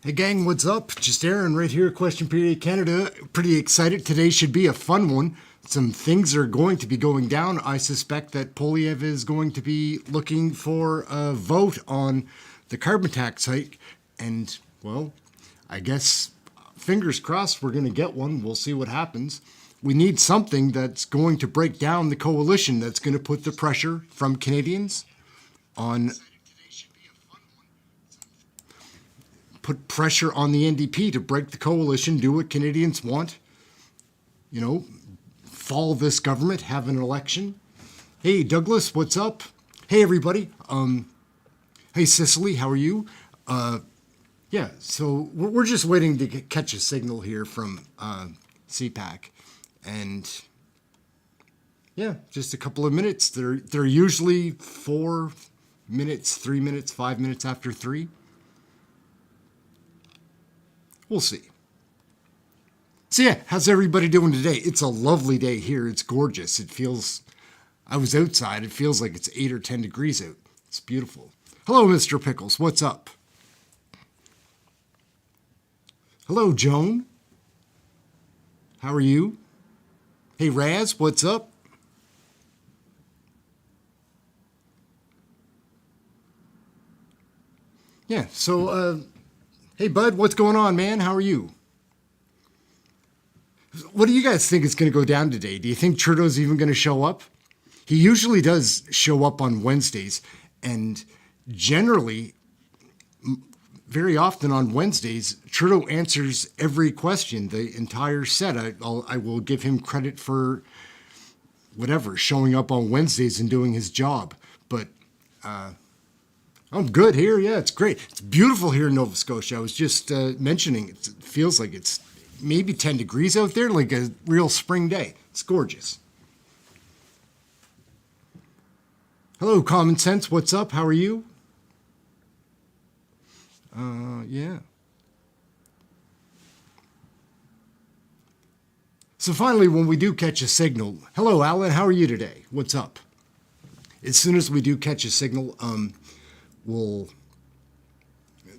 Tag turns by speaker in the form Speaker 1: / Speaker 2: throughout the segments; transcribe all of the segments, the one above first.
Speaker 1: Hey gang, what's up? Just Ehren right here, Question Period Canada. Pretty excited. Today should be a fun one. Some things are going to be going down. I suspect that Poilievre is going to be looking for a vote on the carbon tax hike. And, well, I guess, fingers crossed, we're going to get one. We'll see what happens. We need something that's going to break down the coalition, that's going to put the pressure from Canadians on put pressure on the NDP to break the coalition, do what Canadians want, you know, fall this government, have an election. Hey, Douglas, what's up? Hey, everybody. Hey, Cicely, how are you? Yeah, so we're just waiting to catch a signal here from CPAC. And yeah, just a couple of minutes. They're usually 4 minutes, 3 minutes, 5 minutes after 3. We'll see. So yeah, how's everybody doing today? It's a lovely day here. It's gorgeous. It feels, I was outside. It feels like it's 8 or 10 degrees out. It's beautiful. Hello, Mr. Pickles. What's up? Hello, Joan. How are you? Hey, Raz, what's up? Yeah, so, hey, bud, what's going on, man? How are you? What do you guys think is going to go down today? Do you think Trudeau's even going to show up? He usually does show up on Wednesdays, and generally, very often on Wednesdays, Trudeau answers every question, the entire set. I will give him credit for whatever, showing up on Wednesdays and doing his job. But I'm good here. Yeah, it's great. It's beautiful here in Nova Scotia. I was just mentioning, it feels like it's maybe 10 degrees out there, like a real spring day. It's gorgeous. Hello, Common Sense. What's up? How are you? Yeah. So finally, when we do catch a signal, hello, Alan. How are you today? What's up? As soon as we do catch a signal, we'll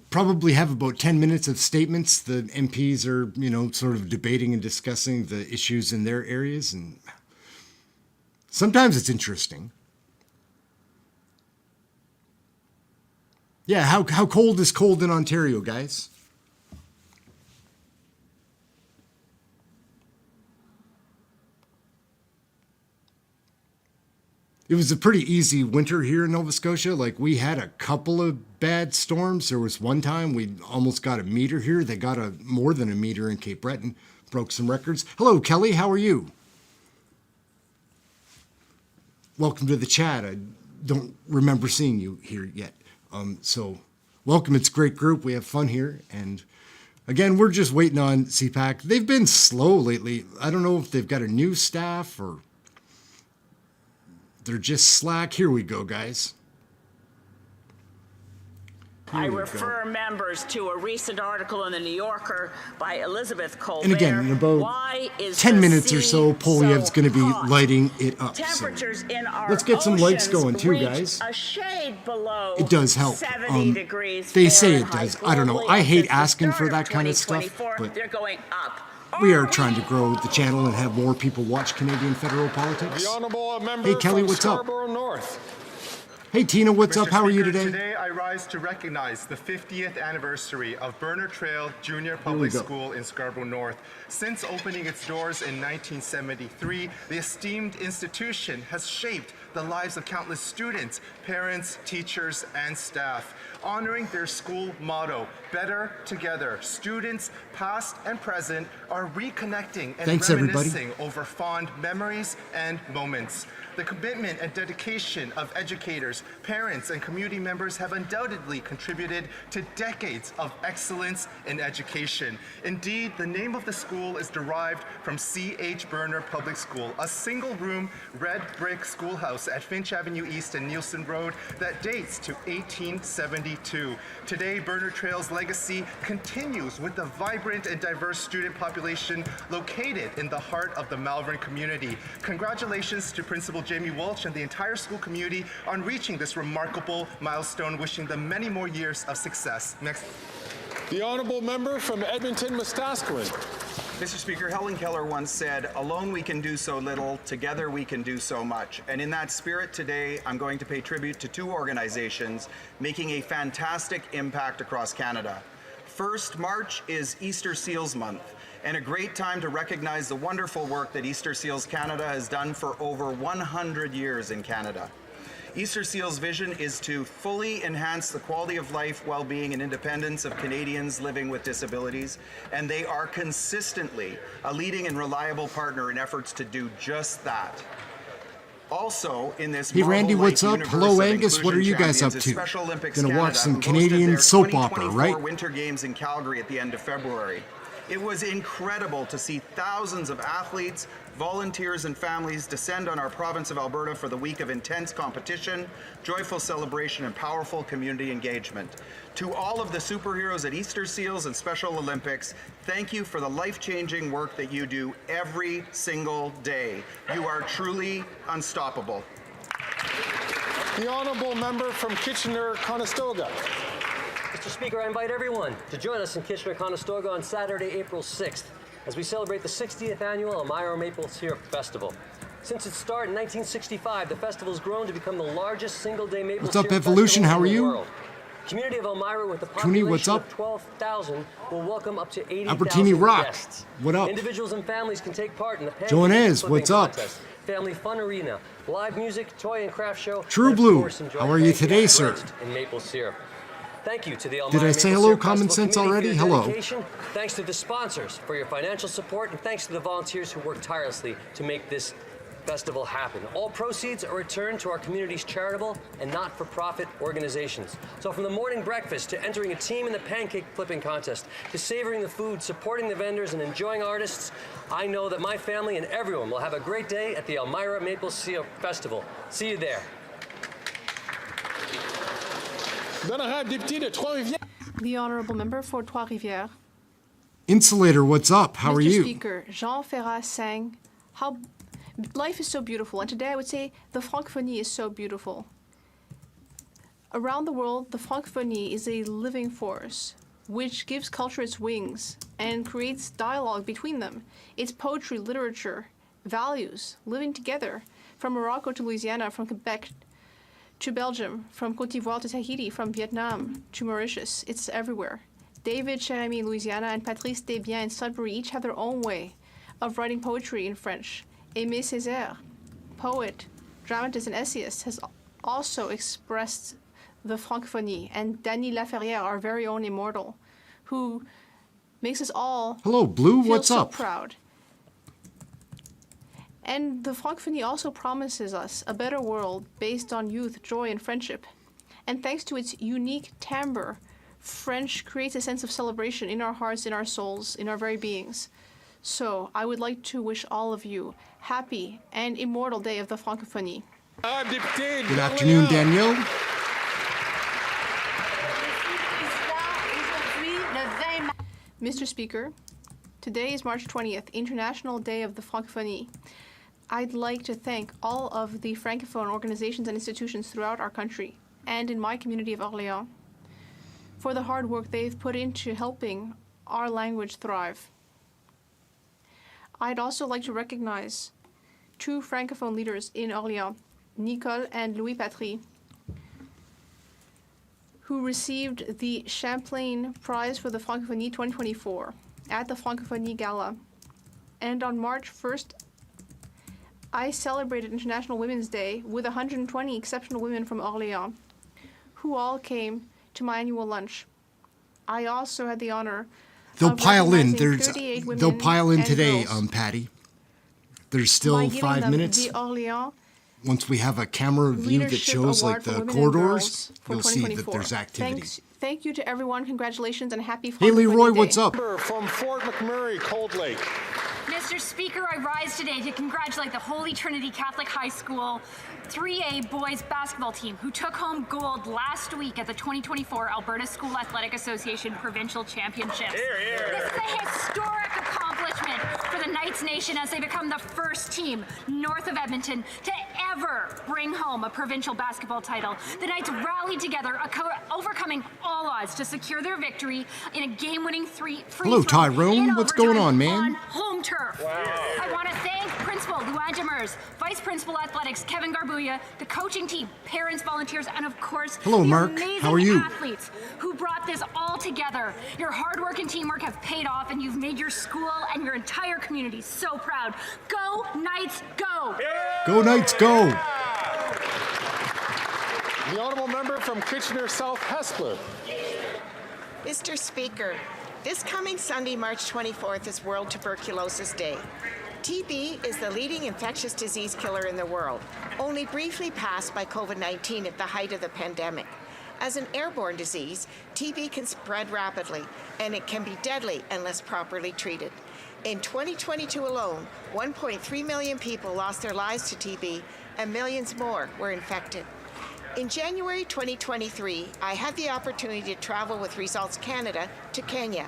Speaker 1: probably have about 10 minutes of statements. The MPs are, you know, sort of debating and discussing the issues in their areas, and sometimes it's interesting. Yeah, how cold is cold in Ontario, guys? It was a pretty easy winter here in Nova Scotia. Like, we had a couple of bad storms. There was one time we almost got a meter here. They got more than a meter in Cape Breton. Broke some records. Hello, Kelly. How are you? Welcome to the chat. I don't remember seeing you here yet. So welcome. It's a great group. We have fun here. And again, we're just waiting on CPAC. They've been slow lately. I don't know if they've got a new staff or they're just slack. Here we go, guys.
Speaker 2: I refer members to a recent article in the New Yorker by Elizabeth Colbert.
Speaker 1: And again, in about 10 minutes or so, Poilievre's going to be lighting it up.
Speaker 2: Temperatures in our
Speaker 1: let's get some lights going too, guys.
Speaker 2: A shade below
Speaker 1: it does help.
Speaker 2: 70 degrees
Speaker 1: they say it does. I don't know. I hate asking for that kind of stuff, but
Speaker 2: they're going up.
Speaker 1: We are trying to grow the channel and have more people watch Canadian federal politics.
Speaker 3: The honourable member
Speaker 1: hey, Kelly, what's up?
Speaker 3: North.
Speaker 1: Hey, Tina, what's
Speaker 4: Mr.
Speaker 1: up? How are you
Speaker 4: Speaker,
Speaker 1: today?
Speaker 4: Today, I rise to recognize the 50th anniversary of Burner Trail Junior Public School in Scarborough North. Since opening its doors in 1973, the esteemed institution has shaped the lives of countless students, parents, teachers, and staff. Honoring their school motto, Better Together, students, past and present, are reconnecting and reminiscing over fond memories and moments. The commitment and dedication of educators, parents, and community members have undoubtedly contributed to decades of excellence in education. Indeed, the name of the school is derived from C.H. Burner Public School, a single-room red brick schoolhouse at Finch Avenue East and Nielsen Road that dates to 1872. Today, Burner Trail's legacy continues with the vibrant and diverse student population located in the heart of the Malvern community. Congratulations to Principal Jamie Walsh and the entire school community on reaching this remarkable milestone, wishing them many more years of success. Next.
Speaker 3: The honourable member from Edmonton-Westaskoin.
Speaker 5: Mr. Speaker, Helen Keller once said, "Alone we can do so little, together we can do so much." And in that spirit today, I'm going to pay tribute to two organizations making a fantastic impact across Canada. First, March is Easter Seals Month, and a great time to recognize the wonderful work that Easter Seals Canada has done for over 100 years in Canada. Easter Seals' vision is to fully enhance the quality of life, well-being, and independence of Canadians living with disabilities, and they are consistently a leading and reliable partner in efforts to do just that. Also, in this
Speaker 1: Hey Randy, what's up?
Speaker 5: universe
Speaker 1: Hello
Speaker 5: of
Speaker 1: Angus, what are you guys up
Speaker 5: inclusion champions is
Speaker 1: to?
Speaker 5: Special Olympics
Speaker 1: Gonna watch
Speaker 5: Canada,
Speaker 1: some
Speaker 5: who hosted
Speaker 1: Canadian
Speaker 5: their
Speaker 1: soap opera,
Speaker 5: 2024
Speaker 1: right?
Speaker 5: Winter Games in Calgary at the end of February. It was incredible to see thousands of athletes, volunteers, and families descend on our province of Alberta for the week of intense competition, joyful celebration, and powerful community engagement. To all of the superheroes at Easter Seals and Special Olympics, thank you for the life-changing work that you do every single day. You are truly unstoppable.
Speaker 3: The honourable member from Kitchener-Conestoga.
Speaker 6: Mr. Speaker, I invite everyone to join us in Kitchener-Conestoga on Saturday, April 6th, as we celebrate the 60th annual Elmira Maple Syrup Festival. Since its start in 1965, the festival has grown to become the largest single-day maple
Speaker 1: What's up,
Speaker 6: syrup
Speaker 1: Evolution?
Speaker 6: festival
Speaker 1: How are
Speaker 6: in the
Speaker 1: you?
Speaker 6: world. Community of Elmira, with a
Speaker 1: Toonie, what's
Speaker 6: population
Speaker 1: up?
Speaker 6: of 12,000, will welcome up to 80,000
Speaker 1: Albertini Rock,
Speaker 6: guests.
Speaker 1: what up?
Speaker 6: Individuals and families can take part in the
Speaker 1: Joanez,
Speaker 6: flipping
Speaker 1: what's up?
Speaker 6: contest, family fun arena, live music, toy and craft show.
Speaker 1: True
Speaker 6: and of
Speaker 1: Blue,
Speaker 6: course, enjoy
Speaker 1: how are you
Speaker 6: pancakes
Speaker 1: today, sir?
Speaker 6: drenched in maple syrup. Thank you to the
Speaker 1: Did I say hello, Common Sense, already? Hello.
Speaker 6: Thanks to the sponsors for your financial support, and thanks to the volunteers who work tirelessly to make this festival happen. All proceeds are returned to our community's charitable and not-for-profit organizations. So from the morning breakfast to entering a team in the pancake flipping contest to savoring the food, supporting the vendors, and enjoying artists, I know that my family and everyone will have a great day at the Elmira Maple Syrup Festival. See you there.
Speaker 7: The Honourable Member for Trois-Rivières.
Speaker 1: Insulator, what's up? How are
Speaker 7: Mr.
Speaker 1: you?
Speaker 7: Speaker, Jean Ferrat sang, "How life is so beautiful," and today I would say the francophonie is so beautiful. Around the world, the francophonie is a living force which gives culture its wings and creates dialogue between them. It's poetry, literature, values, living together, from Morocco to Louisiana, from Quebec to Belgium, from Côte d'Ivoire to Tahiti, from Vietnam to Mauritius. It's everywhere. David Cherami in Louisiana and Patrice Desbiens in Sudbury each have their own way of writing poetry in French. Aimé Césaire, poet, dramatist, and essayist, has also expressed the francophonie. And Dany Laferrière, our very own immortal, who makes us all
Speaker 1: Hello, Blue,
Speaker 7: feel
Speaker 1: what's
Speaker 7: so
Speaker 1: up?
Speaker 7: proud. And the francophonie also promises us a better world based on youth, joy, and friendship. And thanks to its unique timbre, French creates a sense of celebration in our hearts, in our souls, in our very beings. So I would like to wish all of you happy and immortal day of the francophonie.
Speaker 1: Good afternoon, Danielle.
Speaker 7: Mr. Speaker, today is March 20th, International Day of the Francophonie. I'd like to thank all of the Francophone organizations and institutions throughout our country and in my community of Orléans for the hard work they've put into helping our language thrive. I'd also like to recognize two Francophone leaders in Orléans, Nicole and Louis Patry, who received the Champlain Prize for the Francophonie 2024 at the Francophonie Gala. And on March 1st, I celebrated International Women's Day with 120 exceptional women from Orléans, who all came to my annual lunch. I also had the honor
Speaker 1: They'll
Speaker 7: of
Speaker 1: pile in.
Speaker 7: recognizing 38 women
Speaker 1: They'll pile in
Speaker 7: and
Speaker 1: today,
Speaker 7: girls
Speaker 1: Patty. There's
Speaker 7: by
Speaker 1: still
Speaker 7: giving
Speaker 1: 5
Speaker 7: them
Speaker 1: minutes.
Speaker 7: The Orléans
Speaker 1: Once we have a camera view that
Speaker 7: Leadership
Speaker 1: shows
Speaker 7: Award
Speaker 1: like
Speaker 7: for
Speaker 1: the
Speaker 7: Women and
Speaker 1: corridors,
Speaker 7: Girls for
Speaker 1: you'll see that
Speaker 7: 2024.
Speaker 1: there's activity.
Speaker 7: Thank you to everyone. Congratulations and happy
Speaker 1: Hey,
Speaker 7: Francophonie
Speaker 1: Leroy,
Speaker 7: Day.
Speaker 1: what's up?
Speaker 3: From Fort McMurray, Cold Lake.
Speaker 8: Mr. Speaker, I rise today to congratulate the Holy Trinity Catholic High School 3A boys basketball team who took home gold last week at the 2024 Alberta School Athletic Association Provincial Championships. This is a historic accomplishment for the Knights Nation as they become the first team north of Edmonton to ever bring home a provincial basketball title. The Knights rallied together overcoming all odds to secure their victory in a game-winning free
Speaker 1: Hello,
Speaker 8: throw
Speaker 1: Tyrone.
Speaker 8: in
Speaker 1: What's going on, man?
Speaker 8: on home turf. I want to thank Principal Luann Demers, Vice Principal Athletics Kevin Garbuya, the coaching team, parents, volunteers, and of course,
Speaker 1: Hello,
Speaker 8: the
Speaker 1: Mark.
Speaker 8: amazing
Speaker 1: How are you?
Speaker 8: athletes who brought this all together. Your hard work and teamwork have paid off, and you've made your school and your entire community so proud. Go Knights, go!
Speaker 1: Go Knights, go!
Speaker 3: The honourable member from Kitchener South Hespeler.
Speaker 9: Mr. Speaker, this coming Sunday, March 24th, is World Tuberculosis Day. TB is the leading infectious disease killer in the world, only briefly passed by COVID-19 at the height of the pandemic. As an airborne disease, TB can spread rapidly, and it can be deadly unless properly treated. In 2022 alone, 1.3 million people lost their lives to TB, and millions more were infected. In January 2023, I had the opportunity to travel with Results Canada to Kenya.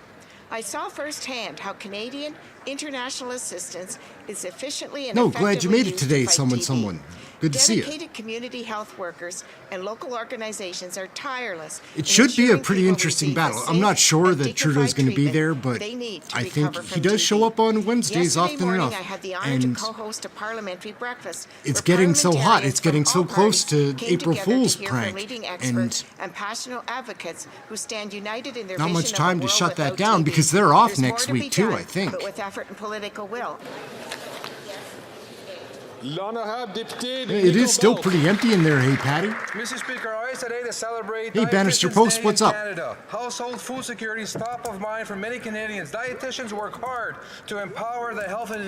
Speaker 9: I saw firsthand how Canadian international assistance is efficiently and effectively
Speaker 1: glad you made it
Speaker 9: used to
Speaker 1: today,
Speaker 9: fight
Speaker 1: someone.
Speaker 9: TB.
Speaker 1: Good to see you.
Speaker 9: Dedicated community health workers and local organizations are tireless.
Speaker 1: It should be a
Speaker 9: ensuring
Speaker 1: pretty
Speaker 9: people
Speaker 1: interesting
Speaker 9: receive
Speaker 1: battle.
Speaker 9: the
Speaker 1: I'm not
Speaker 9: safe
Speaker 1: sure
Speaker 9: and
Speaker 1: that Trudeau's going to be
Speaker 9: dignified
Speaker 1: there,
Speaker 9: treatment
Speaker 1: but
Speaker 9: they need to
Speaker 1: I think
Speaker 9: recover
Speaker 1: he
Speaker 9: from
Speaker 1: does
Speaker 9: TB.
Speaker 1: show up on Wednesdays
Speaker 9: Yesterday
Speaker 1: often
Speaker 9: morning,
Speaker 1: enough.
Speaker 9: I had the honor
Speaker 1: And
Speaker 9: to co-host a parliamentary breakfast.
Speaker 1: it's
Speaker 9: where
Speaker 1: getting so hot.
Speaker 9: parliamentarians
Speaker 1: It's getting
Speaker 9: from
Speaker 1: so
Speaker 9: all
Speaker 1: close
Speaker 9: parties
Speaker 1: to
Speaker 9: came
Speaker 1: April
Speaker 9: together to
Speaker 1: Fool's
Speaker 9: hear from
Speaker 1: prank.
Speaker 9: leading
Speaker 1: And
Speaker 9: experts and passionate advocates who stand united in their
Speaker 1: not
Speaker 9: vision
Speaker 1: much
Speaker 9: of a
Speaker 1: time to
Speaker 9: world
Speaker 1: shut that
Speaker 9: without
Speaker 1: down
Speaker 9: TB.
Speaker 1: because they're off
Speaker 9: There's
Speaker 1: next
Speaker 9: more to be
Speaker 1: week too,
Speaker 9: done,
Speaker 1: I think.
Speaker 9: but with effort and political will.
Speaker 3: L'honorable député de
Speaker 1: It is still
Speaker 3: Nickel
Speaker 1: pretty empty in there, hey, Patty.
Speaker 10: Mr. Speaker, I rise today to celebrate
Speaker 1: Hey, Bannister
Speaker 10: Dietitians
Speaker 1: Post,
Speaker 10: Day
Speaker 1: what's
Speaker 10: in
Speaker 1: up?
Speaker 10: Canada. Household food security is top of mind for many Canadians. Dietitians work hard to empower the health of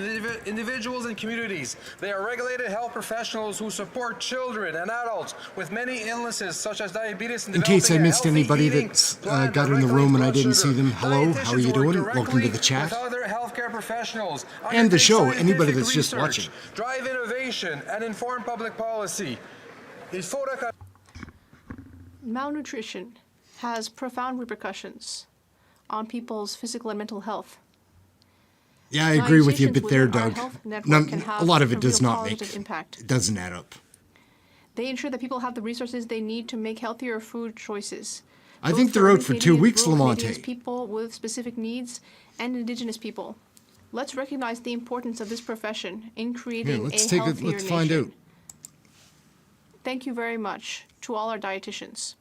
Speaker 10: individuals and communities. They are regulated health professionals who support children and adults with many illnesses such as diabetes and
Speaker 1: In case I
Speaker 10: developing a
Speaker 1: missed
Speaker 10: healthy
Speaker 1: anybody
Speaker 10: eating
Speaker 1: that's
Speaker 10: plan
Speaker 1: got
Speaker 10: to
Speaker 1: in the
Speaker 10: regulate
Speaker 1: room and I
Speaker 10: blood
Speaker 1: didn't see
Speaker 10: sugar.
Speaker 1: them, hello, how are you
Speaker 10: Dietitians
Speaker 1: doing?
Speaker 10: work
Speaker 1: Welcome to the
Speaker 10: directly
Speaker 1: chat.
Speaker 10: with other healthcare professionals,
Speaker 1: And the show,
Speaker 10: undertake
Speaker 1: anybody
Speaker 10: scientific
Speaker 1: that's just
Speaker 10: research,
Speaker 1: watching.
Speaker 10: drive innovation, and inform public policy.
Speaker 7: Malnutrition has profound repercussions on people's physical and mental health.
Speaker 1: Yeah, I agree with you a
Speaker 7: Organizations
Speaker 1: bit there,
Speaker 7: within our
Speaker 1: Doug.
Speaker 7: health network can
Speaker 1: A
Speaker 7: have
Speaker 1: lot of
Speaker 7: a
Speaker 1: it does
Speaker 7: real
Speaker 1: not make,
Speaker 7: positive impact.
Speaker 1: it doesn't add up.
Speaker 7: They ensure that people have the resources they need to make healthier food choices.
Speaker 1: I
Speaker 7: both
Speaker 1: think they're
Speaker 7: urban
Speaker 1: out for 2
Speaker 7: Canadians,
Speaker 1: weeks,
Speaker 7: rural
Speaker 1: Lamonte.
Speaker 7: Canadians, people with specific needs, and Indigenous people. Let's recognize the importance of this profession in creating
Speaker 1: let's
Speaker 7: a
Speaker 1: take
Speaker 7: healthier
Speaker 1: let's find
Speaker 7: nation.
Speaker 1: out.
Speaker 7: Thank you very much to all our dietitians.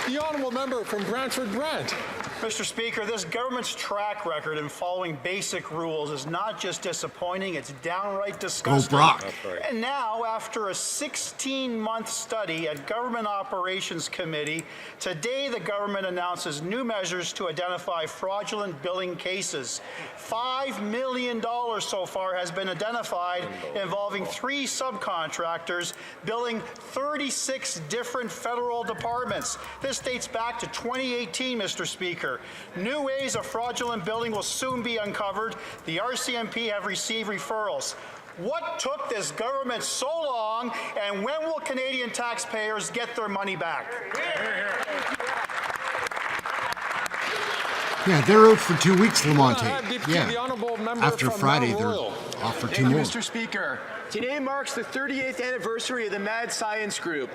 Speaker 3: The honourable member from Brantford Brant.
Speaker 11: Mr. Speaker, this government's track record in following basic rules is not just disappointing, it's downright disgusting.
Speaker 1: Brock.
Speaker 11: And now, after a 16-month study at Government Operations Committee, today the government announces new measures to identify fraudulent billing cases. $5 million so far has been identified involving 3 subcontractors billing 36 different federal departments. This dates back to 2018, Mr. Speaker. New ways of fraudulent billing will soon be uncovered. The RCMP have received referrals. What took this government so long, and when will Canadian taxpayers get their money back?
Speaker 1: Yeah, they're out for 2 weeks, Lamonte.
Speaker 3: The
Speaker 1: Yeah.
Speaker 3: honourable member
Speaker 1: After
Speaker 3: from
Speaker 1: Friday,
Speaker 3: Mount
Speaker 1: they're
Speaker 3: Royal.
Speaker 1: off for 2
Speaker 12: Thank you,
Speaker 1: more.
Speaker 12: Mr. Speaker. Today marks the 38th anniversary of the Mad Science Group.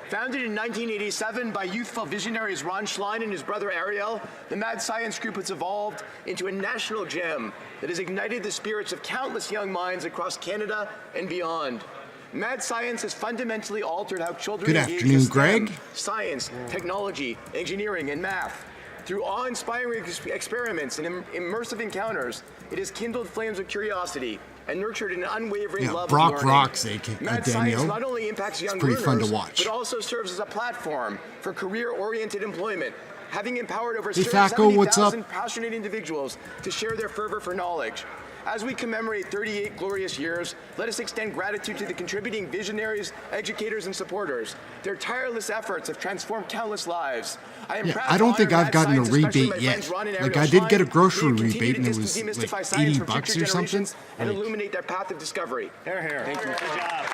Speaker 12: Founded in 1987 by youthful visionaries Ron Schlein and his brother Ariel, the Mad Science Group has evolved into a national gem that has ignited the spirits of countless young minds across Canada and beyond. Mad Science has fundamentally altered how children
Speaker 1: Good
Speaker 12: engage
Speaker 1: afternoon,
Speaker 12: with STEM,
Speaker 1: Greg.
Speaker 12: science, technology, engineering, and math. Through awe-inspiring experiments and immersive encounters, it has kindled flames of curiosity and nurtured an unwavering love
Speaker 1: Brock
Speaker 12: of learning.
Speaker 1: rocks,
Speaker 12: Mad
Speaker 1: Danielle.
Speaker 12: Science not only impacts young
Speaker 1: pretty
Speaker 12: learners,
Speaker 1: fun to watch.
Speaker 12: but also serves as a platform for career-oriented employment, having empowered over
Speaker 1: Hey, Thaco, what's up?
Speaker 12: 70,000 passionate individuals to share their fervor for knowledge. As we commemorate 38 glorious years, let us extend gratitude to the contributing visionaries, educators, and supporters. Their tireless efforts have transformed countless lives. I am proud
Speaker 1: I
Speaker 12: to
Speaker 1: don't think
Speaker 12: honor
Speaker 1: I've
Speaker 12: Mad
Speaker 1: gotten a
Speaker 12: Science, especially
Speaker 1: rebate
Speaker 12: my
Speaker 1: yet.
Speaker 12: friends Ron and
Speaker 1: Like,
Speaker 12: Ariel
Speaker 1: I did get a
Speaker 12: Schlein,
Speaker 1: grocery
Speaker 12: who continue
Speaker 1: rebate
Speaker 12: to
Speaker 1: and it was
Speaker 12: demystify
Speaker 1: like
Speaker 12: science
Speaker 1: 80
Speaker 12: for
Speaker 1: bucks
Speaker 12: future
Speaker 1: or something.
Speaker 12: generations and
Speaker 1: Like-
Speaker 12: illuminate their path of discovery. Thank you.
Speaker 11: Good job.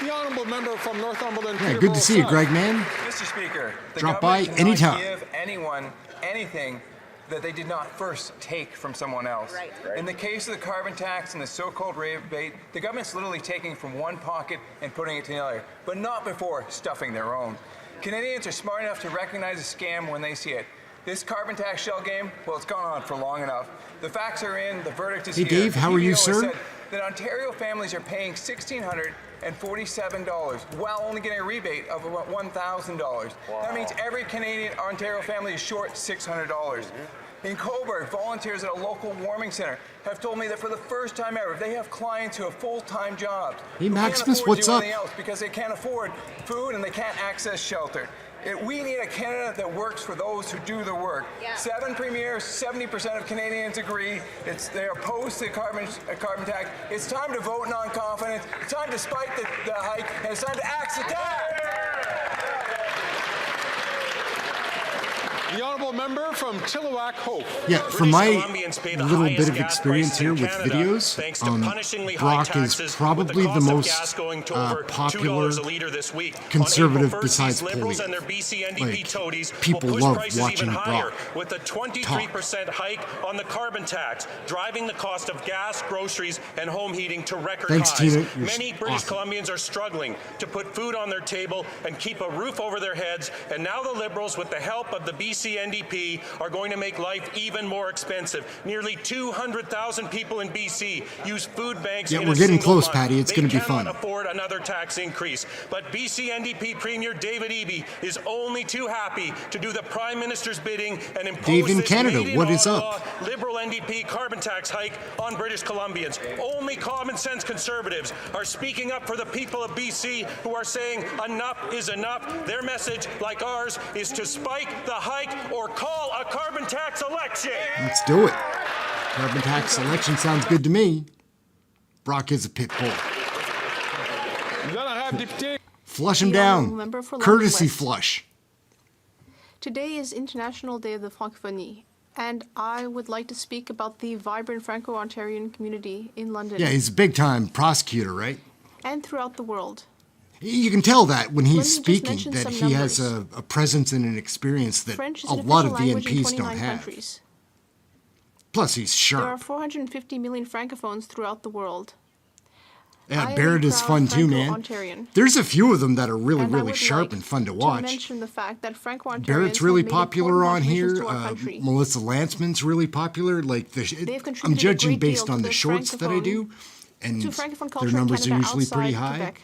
Speaker 3: The honourable member from Northumberland.
Speaker 1: Yeah, good to see you,
Speaker 3: Peterborough
Speaker 1: Greg, man.
Speaker 10: Mr. Speaker, the
Speaker 1: Drop by
Speaker 10: government cannot
Speaker 1: anytime.
Speaker 10: give anyone anything that they did not first take from someone else.
Speaker 9: Right.
Speaker 10: In the case of the carbon tax and the so-called rebate, the government's literally taking from one pocket and putting it to the other, but not before stuffing their own. Canadians are smart enough to recognize a scam when they see it. This carbon tax shell game, well, it's gone on for long enough. The facts are in, the verdict is
Speaker 1: Hey,
Speaker 10: here.
Speaker 1: Dave, how are you,
Speaker 10: PBO has
Speaker 1: sir?
Speaker 10: said that Ontario families are paying $1,647 while only getting a rebate of about $1,000. That means every Canadian Ontario family is short $600. In Cobourg, volunteers at a local warming center have told me that for the first time ever, they have clients who have full-time jobs.
Speaker 1: Hey,
Speaker 10: who
Speaker 1: Maximus,
Speaker 10: can't afford
Speaker 1: what's
Speaker 10: to do
Speaker 1: up?
Speaker 10: anything else because they can't afford food and they can't access shelter. We need a Canada that works for those who do the work.
Speaker 9: Yeah.
Speaker 10: 7 premiers, 70% of Canadians agree. They're opposed to carbon tax. It's time to vote non-confidence. It's time to spike the hike, and it's time to axe the tax.
Speaker 3: The honourable member from Chilliwack Hope.
Speaker 1: Yeah, from my little bit of experience here with videos, Brock is probably the most popular conservative besides Poilievre. Like, people love watching Brock
Speaker 13: with a 23% hike on the carbon tax, driving the cost of gas, groceries, and home heating to record
Speaker 1: Thanks,
Speaker 13: highs.
Speaker 1: Tina. You're
Speaker 13: Many British
Speaker 1: awesome.
Speaker 13: Columbians are struggling to put food on their table and keep a roof over their heads, and now the Liberals, with the help of the BC NDP, are going to make life even more expensive. Nearly 200,000 people in BC use food banks.
Speaker 1: Yeah,
Speaker 13: in
Speaker 1: we're
Speaker 13: a
Speaker 1: getting
Speaker 13: single
Speaker 1: close,
Speaker 13: month.
Speaker 1: Patty. It's going to be
Speaker 13: They
Speaker 1: fun.
Speaker 13: cannot afford another tax increase. But BC NDP Premier David Eby is only too happy to do the Prime Minister's bidding and impose
Speaker 1: Dave in
Speaker 13: this
Speaker 1: Canada,
Speaker 13: made in
Speaker 1: what is
Speaker 13: Ottawa
Speaker 1: up?
Speaker 13: Liberal NDP carbon tax hike on British Columbians. Only common sense conservatives are speaking up for the people of BC who are saying enough is enough. Their message, like ours, is to spike the hike or call a carbon tax election.
Speaker 1: Let's do it. Carbon tax election sounds good to me. Brock is a pit bull. Flush him
Speaker 7: The honourable
Speaker 1: down.
Speaker 7: member for London
Speaker 1: Courtesy
Speaker 7: West.
Speaker 1: flush.
Speaker 7: Today is International Day of the Francophonie, and I would like to speak about the vibrant Franco-Ontarian community in London
Speaker 1: Yeah, he's a big time prosecutor, right?
Speaker 7: and throughout the world.
Speaker 1: You can tell that when
Speaker 7: Let me
Speaker 1: he's
Speaker 7: just
Speaker 1: speaking
Speaker 7: mention
Speaker 1: that
Speaker 7: some
Speaker 1: he has
Speaker 7: numbers.
Speaker 1: a presence and an experience that
Speaker 7: French is
Speaker 1: a
Speaker 7: an
Speaker 1: lot
Speaker 7: official
Speaker 1: of
Speaker 7: language in
Speaker 1: VNPs
Speaker 7: 29
Speaker 1: don't have.
Speaker 7: countries.
Speaker 1: Plus, he's
Speaker 7: There are
Speaker 1: sharp.
Speaker 7: 450 million francophones throughout the world. I
Speaker 1: Yeah,
Speaker 7: am
Speaker 1: Barrett
Speaker 7: a
Speaker 1: is
Speaker 7: proud
Speaker 1: fun too, man.
Speaker 7: Franco-Ontarian.
Speaker 1: There's a few of them that are really,
Speaker 7: And I
Speaker 1: really
Speaker 7: would
Speaker 1: sharp
Speaker 7: like
Speaker 1: and fun to
Speaker 7: to
Speaker 1: watch.
Speaker 7: mention the fact that Franco-Ontarians
Speaker 1: Barrett's
Speaker 7: have
Speaker 1: really
Speaker 7: made
Speaker 1: popular on
Speaker 7: important
Speaker 1: here.
Speaker 7: contributions to our country.
Speaker 1: Melissa Lanceman's really popular. Like
Speaker 7: They've
Speaker 1: I'm
Speaker 7: contributed a
Speaker 1: judging
Speaker 7: great deal
Speaker 1: based
Speaker 7: to
Speaker 1: on
Speaker 7: the
Speaker 1: the shorts that I do, and
Speaker 7: to Francophone
Speaker 1: their
Speaker 7: culture in
Speaker 1: numbers are
Speaker 7: Canada
Speaker 1: usually pretty
Speaker 7: outside
Speaker 1: high.
Speaker 7: Quebec.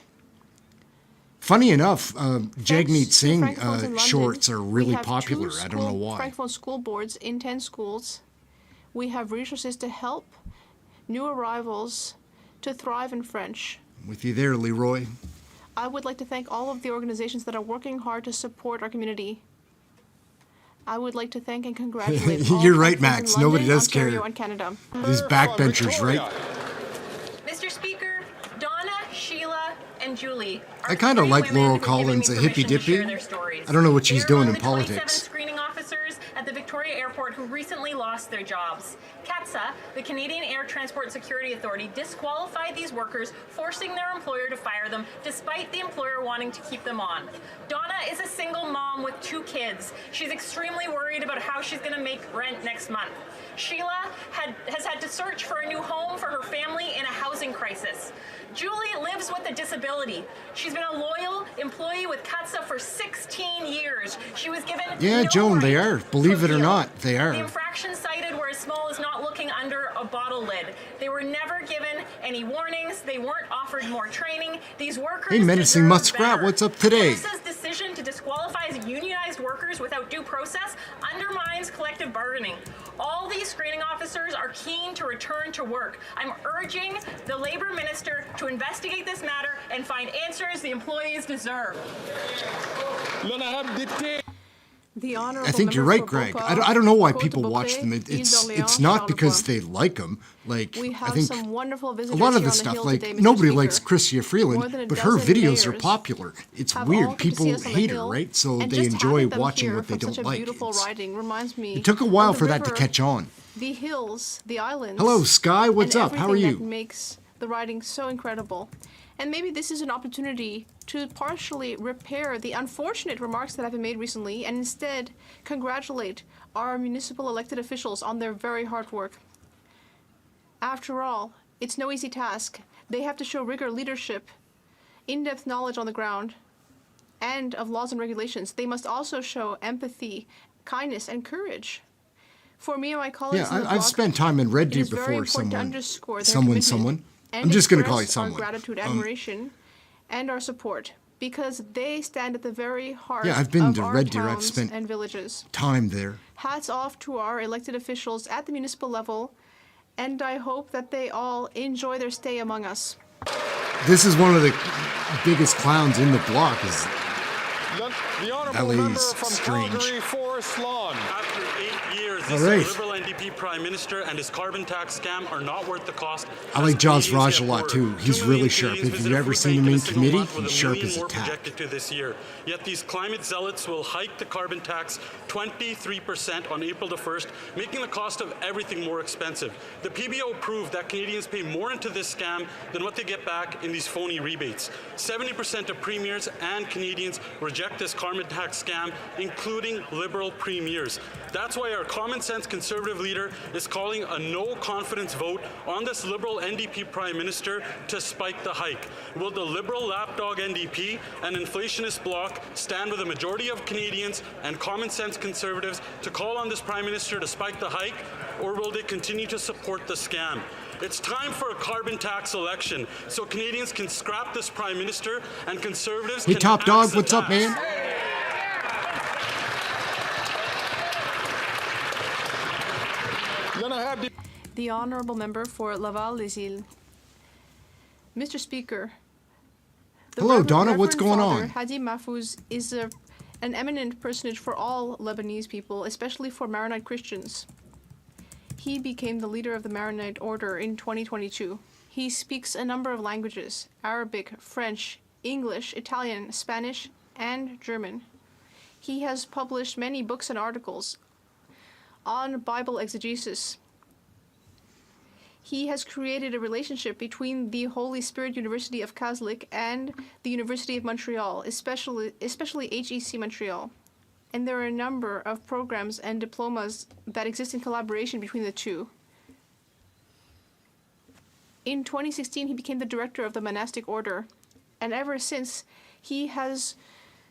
Speaker 1: Funny enough, Jagmeet
Speaker 7: To
Speaker 1: Singh
Speaker 7: Francophones in London,
Speaker 1: shorts are
Speaker 7: we
Speaker 1: really
Speaker 7: have
Speaker 1: popular.
Speaker 7: two
Speaker 1: I don't know why.
Speaker 7: Francophone school boards in 10 schools. We have resources to help new arrivals to thrive in French.
Speaker 1: With you there, Leroy.
Speaker 7: I would like to thank all of the organizations that are working hard to support our community. I would like to thank and congratulate all
Speaker 1: You're right,
Speaker 7: Francophones
Speaker 1: Max.
Speaker 7: in
Speaker 1: Nobody
Speaker 7: London,
Speaker 1: does care.
Speaker 7: Ontario, and Canada.
Speaker 1: These backbenchers, right?
Speaker 14: Mr. Speaker, Donna, Sheila, and Julie.
Speaker 1: I kind of like Laurel Collins, a hippy dippy. I don't know what she's doing in
Speaker 14: They're among the 27
Speaker 1: politics.
Speaker 14: screening officers at the Victoria Airport who recently lost their jobs. CATSA, the Canadian Air Transport Security Authority, disqualified these workers, forcing their employer to fire them despite the employer wanting to keep them on. Donna is a single mom with 2 kids. She's extremely worried about how she's going to make rent next month. Sheila has had to search for a new home for her family in a housing crisis. Julie lives with a disability. She's been a loyal employee with CATSA for 16 years. She was given
Speaker 1: Yeah,
Speaker 14: no
Speaker 1: Joan, they
Speaker 14: right
Speaker 1: are. Believe
Speaker 14: to
Speaker 1: it or
Speaker 14: appeal.
Speaker 1: not, they are.
Speaker 14: The infraction cited were as small as not looking under a bottle lid. They were never given any warnings. They weren't offered more training. These workers
Speaker 1: Hey, Menacing
Speaker 14: deserve
Speaker 1: Muskrat,
Speaker 14: better.
Speaker 1: what's up today?
Speaker 14: CATSA's decision to disqualify unionized workers without due process undermines collective bargaining. All these screening officers are keen to return to work. I'm urging the Labour Minister to investigate this matter and find answers the employees deserve.
Speaker 7: The honourable
Speaker 1: I think you're
Speaker 7: member
Speaker 1: right,
Speaker 7: for
Speaker 1: Greg.
Speaker 7: Beauport,
Speaker 1: I don't know why
Speaker 7: Côte
Speaker 1: people
Speaker 7: de
Speaker 1: watch them.
Speaker 7: Beaupré,
Speaker 1: It's
Speaker 7: Île-d'Orléans,
Speaker 1: not because
Speaker 7: Charlevoix.
Speaker 1: they like them. Like
Speaker 7: We
Speaker 1: I
Speaker 7: have
Speaker 1: think
Speaker 7: some wonderful
Speaker 1: a
Speaker 7: visitors
Speaker 1: lot of
Speaker 7: here
Speaker 1: the
Speaker 7: on the
Speaker 1: stuff,
Speaker 7: hill
Speaker 1: like
Speaker 7: today, Mr.
Speaker 1: nobody
Speaker 7: Speaker.
Speaker 1: likes Chrystia
Speaker 7: More
Speaker 1: Freeland,
Speaker 7: than a
Speaker 1: but her
Speaker 7: dozen
Speaker 1: videos are
Speaker 7: mayors
Speaker 1: popular. It's
Speaker 7: have
Speaker 1: weird.
Speaker 7: all come to see
Speaker 1: People
Speaker 7: us on the
Speaker 1: hate her,
Speaker 7: hill,
Speaker 1: right? So
Speaker 7: and
Speaker 1: they
Speaker 7: just
Speaker 1: enjoy
Speaker 7: having them
Speaker 1: watching
Speaker 7: here
Speaker 1: what they
Speaker 7: from
Speaker 1: don't
Speaker 7: such a
Speaker 1: like.
Speaker 7: beautiful riding reminds me
Speaker 1: It took a while
Speaker 7: of the
Speaker 1: for that to
Speaker 7: river,
Speaker 1: catch on.
Speaker 7: The hills, the islands.
Speaker 1: Hello, Sky. What's
Speaker 7: and
Speaker 1: up? How are
Speaker 7: everything
Speaker 1: you?
Speaker 7: That makes the riding so incredible. And maybe this is an opportunity to partially repair the unfortunate remarks that have been made recently and instead congratulate our municipal elected officials on their very hard work. After all, it's no easy task. They have to show rigor, leadership, in-depth knowledge on the ground, and of laws and regulations, they must also show empathy, kindness, and courage. For me and my colleagues in the
Speaker 1: I've
Speaker 7: bloc,
Speaker 1: spent time in Red
Speaker 7: it
Speaker 1: Deer
Speaker 7: is very
Speaker 1: before.
Speaker 7: important to underscore their
Speaker 1: Someone.
Speaker 7: commitment and
Speaker 1: I'm just going to call you
Speaker 7: express our
Speaker 1: someone.
Speaker 7: gratitude, admiration, and our support, because they stand at the very heart
Speaker 1: Yeah, I've been
Speaker 7: of
Speaker 1: to
Speaker 7: our
Speaker 1: Red Deer. I've
Speaker 7: towns
Speaker 1: spent
Speaker 7: and villages.
Speaker 1: time there.
Speaker 7: Hats off to our elected officials at the municipal level, and I hope that they all enjoy their stay among us.
Speaker 1: This is one of the biggest clowns in the block. Is
Speaker 3: The honourable member
Speaker 1: LA's
Speaker 3: from
Speaker 1: strange.
Speaker 3: Calgary Forest Lawn.
Speaker 15: After 8 years,
Speaker 1: All
Speaker 15: this
Speaker 1: right.
Speaker 15: Liberal NDP Prime Minister and his carbon tax scam are not worth the cost.
Speaker 1: I like Jaws
Speaker 15: Canadians
Speaker 1: Raj
Speaker 15: get
Speaker 1: a lot
Speaker 15: poorer.
Speaker 1: too.
Speaker 15: 2
Speaker 1: He's
Speaker 15: million
Speaker 1: really sharp.
Speaker 15: Canadians
Speaker 1: If
Speaker 15: visit
Speaker 1: you've
Speaker 15: a
Speaker 1: ever
Speaker 15: food
Speaker 1: seen him
Speaker 15: bank
Speaker 1: in
Speaker 15: a single
Speaker 1: committee,
Speaker 15: month, with
Speaker 1: he's
Speaker 15: 1
Speaker 1: sharp
Speaker 15: million
Speaker 1: as a
Speaker 15: more
Speaker 1: tack.
Speaker 15: projected to this year. Yet these climate zealots will hike the carbon tax 23% on April the 1st, making the cost of everything more expensive. The PBO proved that Canadians pay more into this scam than what they get back in these phony rebates. 70% of premiers and Canadians reject this carbon tax scam, including Liberal premiers. That's why our common sense Conservative leader is calling a no confidence vote on this Liberal NDP Prime Minister to spike the hike. Will the Liberal lapdog NDP and inflationist bloc stand with a majority of Canadians and common sense Conservatives to call on this Prime Minister to spike the hike, or will they continue to support the scam? It's time for a carbon tax election so Canadians can scrap this Prime Minister and Conservatives
Speaker 1: Hey,
Speaker 15: can
Speaker 1: Top
Speaker 15: axe
Speaker 1: Dog,
Speaker 15: the
Speaker 1: what's up,
Speaker 15: tax.
Speaker 1: man?
Speaker 7: The honourable member for Laval-les-Îles. Mr. Speaker, the
Speaker 1: Hello, Donna, what's
Speaker 7: Reverend
Speaker 1: going
Speaker 7: Father
Speaker 1: on?
Speaker 7: Hadi Mahfouz is an eminent personage for all Lebanese people, especially for Maronite Christians. He became the leader of the Maronite Order in 2022. He speaks a number of languages: Arabic, French, English, Italian, Spanish, and German. He has published many books and articles on Bible exegesis. He has created a relationship between the Holy Spirit University of Catholic and the University of Montreal, especially HEC Montreal. And there are a number of programs and diplomas that exist in collaboration between the two. In 2016, he became the director of the monastic order, and ever since, he has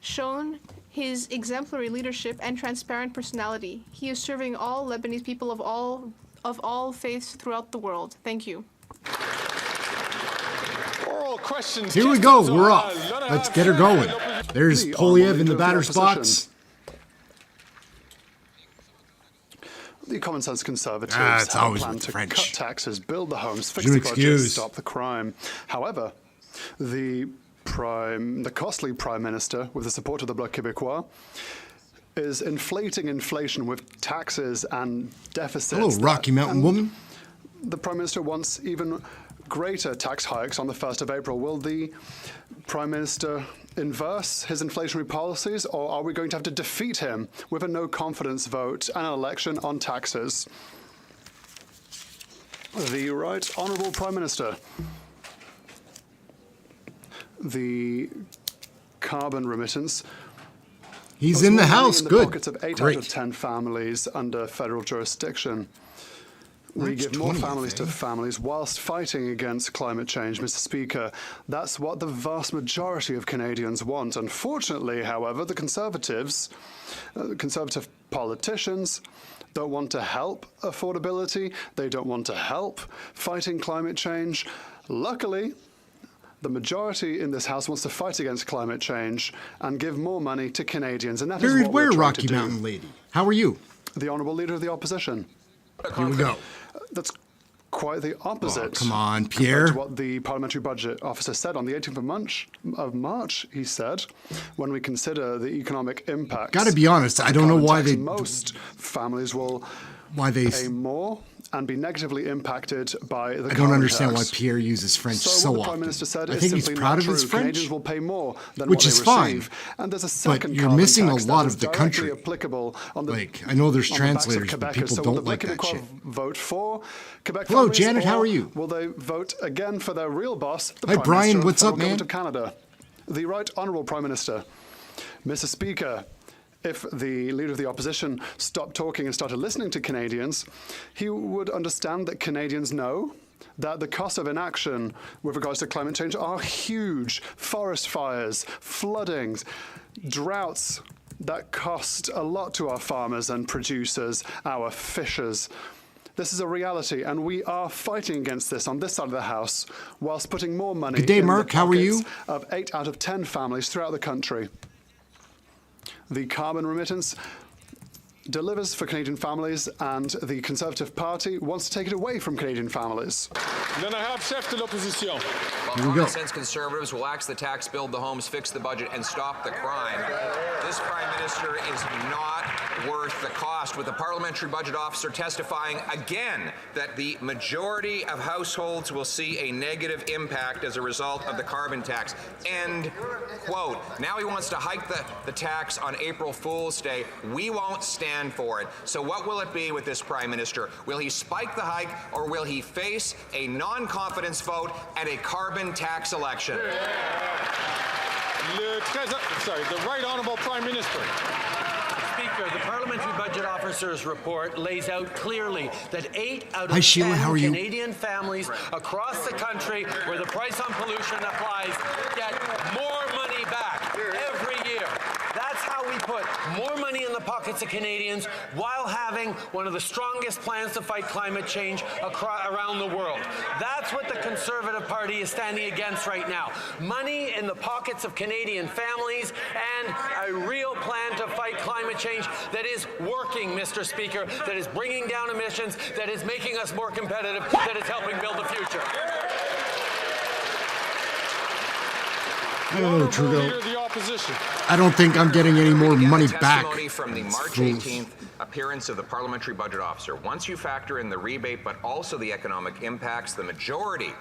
Speaker 7: shown his exemplary leadership and transparent personality. He is serving all Lebanese people of all faiths throughout the world. Thank you.
Speaker 3: Oral questions.
Speaker 1: Here we go. We're off. Let's get her going. There's
Speaker 16: The
Speaker 1: Poilievre
Speaker 16: honourable
Speaker 1: in the
Speaker 16: leader of the
Speaker 1: batter's box.
Speaker 16: The common sense Conservatives
Speaker 1: It's
Speaker 16: have a
Speaker 1: always
Speaker 16: plan
Speaker 1: with
Speaker 16: to
Speaker 1: French.
Speaker 16: cut taxes, build the homes, fix
Speaker 1: You
Speaker 16: the
Speaker 1: excuse.
Speaker 16: budget, stop the crime. However, the costly Prime Minister, with the support of the Bloc Québécois, is inflating inflation with taxes and deficits.
Speaker 1: Hello, Rocky Mountain woman.
Speaker 16: The Prime Minister wants even greater tax hikes on the 1st of April. Will the Prime Minister inverse his inflationary policies, or are we going to have to defeat him with a no-confidence vote and an election on taxes? The Right Honourable Prime Minister. The carbon remittance.
Speaker 1: He's in the house.
Speaker 16: In the
Speaker 1: Good.
Speaker 16: pockets of 8
Speaker 1: Great.
Speaker 16: out of 10 families under federal jurisdiction. We
Speaker 1: March
Speaker 16: give more
Speaker 1: 20th,
Speaker 16: families to
Speaker 1: eh?
Speaker 16: families whilst fighting against climate change, Mr. Speaker. That's what the vast majority of Canadians want. Unfortunately, however, the Conservative politicians don't want to help affordability. They don't want to help fighting climate change. Luckily, the majority in this House wants to fight against climate change and give more money to Canadians, and that is
Speaker 1: Buried
Speaker 16: what we're
Speaker 1: where,
Speaker 16: trying
Speaker 1: Rocky
Speaker 16: to do.
Speaker 1: Mountain lady? How are you?
Speaker 16: The Honourable Leader of the Opposition.
Speaker 1: Here we go.
Speaker 16: That's quite the opposite.
Speaker 1: Oh, come on,
Speaker 16: compared
Speaker 1: Pierre.
Speaker 16: to what the Parliamentary Budget Officer said on the 18th of March, he said, when we consider the economic impacts.
Speaker 1: Gotta be honest, I don't know why they-
Speaker 16: Most families will
Speaker 1: Why they?
Speaker 16: pay more and be negatively impacted by the
Speaker 1: I don't
Speaker 16: carbon
Speaker 1: understand why
Speaker 16: tax.
Speaker 1: Pierre uses French
Speaker 16: So
Speaker 1: so
Speaker 16: what the
Speaker 1: often.
Speaker 16: Prime Minister said
Speaker 1: I
Speaker 16: is
Speaker 1: think he's
Speaker 16: simply
Speaker 1: proud
Speaker 16: not
Speaker 1: of his
Speaker 16: true.
Speaker 1: French,
Speaker 16: Canadians will pay more than
Speaker 1: which
Speaker 16: what
Speaker 1: is
Speaker 16: they
Speaker 1: fine.
Speaker 16: receive. And there's a
Speaker 1: But
Speaker 16: second
Speaker 1: you're
Speaker 16: carbon
Speaker 1: missing a
Speaker 16: tax that
Speaker 1: lot
Speaker 16: is
Speaker 1: of the
Speaker 16: directly
Speaker 1: country.
Speaker 16: applicable on the,
Speaker 1: Like, I know there's
Speaker 16: on the backs of
Speaker 1: translators, but
Speaker 16: Quebecers.
Speaker 1: people
Speaker 16: So
Speaker 1: don't
Speaker 16: will the
Speaker 1: like that
Speaker 16: Québécois
Speaker 1: shit.
Speaker 16: vote for Quebec
Speaker 1: Hello,
Speaker 16: families,
Speaker 1: Janet, how
Speaker 16: or
Speaker 1: are you?
Speaker 16: Will they vote again for their real boss, the
Speaker 1: Hi,
Speaker 16: Prime
Speaker 1: Brian,
Speaker 16: Minister of the
Speaker 1: what's up,
Speaker 16: Federal
Speaker 1: man?
Speaker 16: Government of Canada? The Right Honourable Prime Minister. Mr. Speaker, if the Leader of the Opposition stopped talking and started listening to Canadians, he would understand that Canadians know that the cost of inaction with regards to climate change are huge. Forest fires, floodings, droughts that cost a lot to our farmers and producers, our fishers. This is a reality, and we are fighting against this on this side of the House, whilst putting more money
Speaker 1: Good day,
Speaker 16: in
Speaker 1: Mark.
Speaker 16: the
Speaker 1: How are you?
Speaker 16: pockets of 8 out of 10 families throughout the country. The carbon remittance delivers for Canadian families, and the Conservative Party wants to take it away from Canadian families.
Speaker 3: L'honorable chef de l'opposition.
Speaker 17: While common sense Conservatives will axe the tax, build the homes, fix the budget, and stop the crime, this Prime Minister is not worth the cost, with the Parliamentary Budget Officer testifying again that the majority of households will see a negative impact as a result of the carbon tax. End quote. Now he wants to hike the tax on April Fool's Day. We won't stand for it. So what will it be with this Prime Minister? Will he spike the hike, or will he face a non-confidence vote at a carbon tax election?
Speaker 3: The Right Honourable Prime Minister.
Speaker 18: Speaker, the Parliamentary Budget Officer's report lays out clearly that 8 out of
Speaker 1: Hi, Sheila,
Speaker 18: 10
Speaker 1: how are you?
Speaker 18: Canadian families across the country where the price on pollution applies get more money back every year. That's how we put more money in the pockets of Canadians while having one of the strongest plans to fight climate change around the world. That's what the Conservative Party is standing against right now. Money in the pockets of Canadian families and a real plan to fight climate change that is working, Mr. Speaker, that is bringing down emissions, that is making us more competitive, that is helping build the future.
Speaker 1: Oh, Trudeau.
Speaker 3: Leader of the Opposition.
Speaker 1: I don't think I'm getting any more money back.
Speaker 17: Testimony from the March 18th appearance of the Parliamentary Budget Officer. Once you factor in the rebate, but also the economic impacts, the majority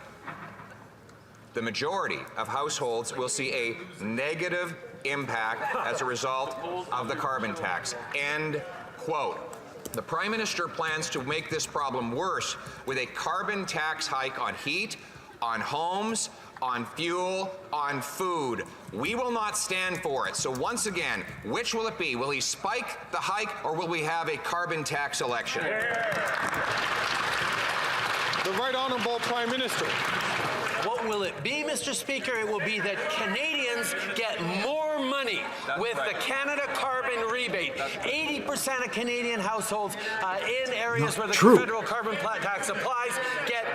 Speaker 17: of households will see a negative impact as a result of the carbon tax. End quote. The Prime Minister plans to make this problem worse with a carbon tax hike on heat, on homes, on fuel, on food. We will not stand for it. So once again, which will it be? Will he spike the hike, or will we have a carbon tax election?
Speaker 3: The Right Honourable Prime Minister.
Speaker 18: What will it be, Mr. Speaker? It will be that Canadians get more money with the Canada carbon rebate. 80% of Canadian households in areas where the federal carbon tax applies get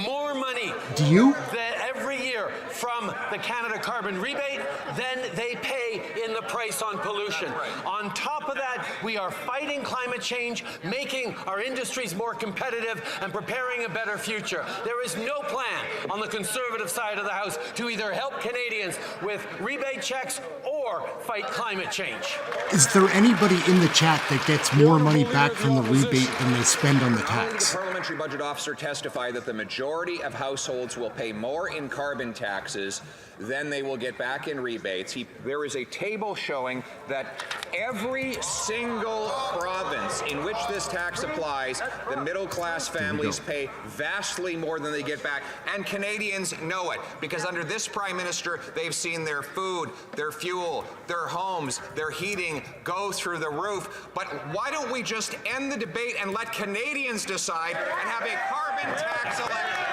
Speaker 18: more money.
Speaker 1: Do you?
Speaker 18: Every year from the Canada carbon rebate than they pay in the price on pollution. On top of that, we are fighting climate change, making our industries more competitive, and preparing a better future. There is no plan on the Conservative side of the House to either help Canadians with rebate checks or fight climate change.
Speaker 1: Is there anybody in the chat that gets more money back from the rebate than they spend on the tax?
Speaker 17: The Parliamentary Budget Officer testified that the majority of households will pay more in carbon taxes than they will get back in rebates. There is a table showing that every single province in which this tax applies, the middle-class families pay vastly more than they get back, and Canadians know it, because under this Prime Minister, they've seen their food, their fuel, their homes, their heating go through the roof. But why don't we just end the debate and let Canadians decide and have a carbon tax election?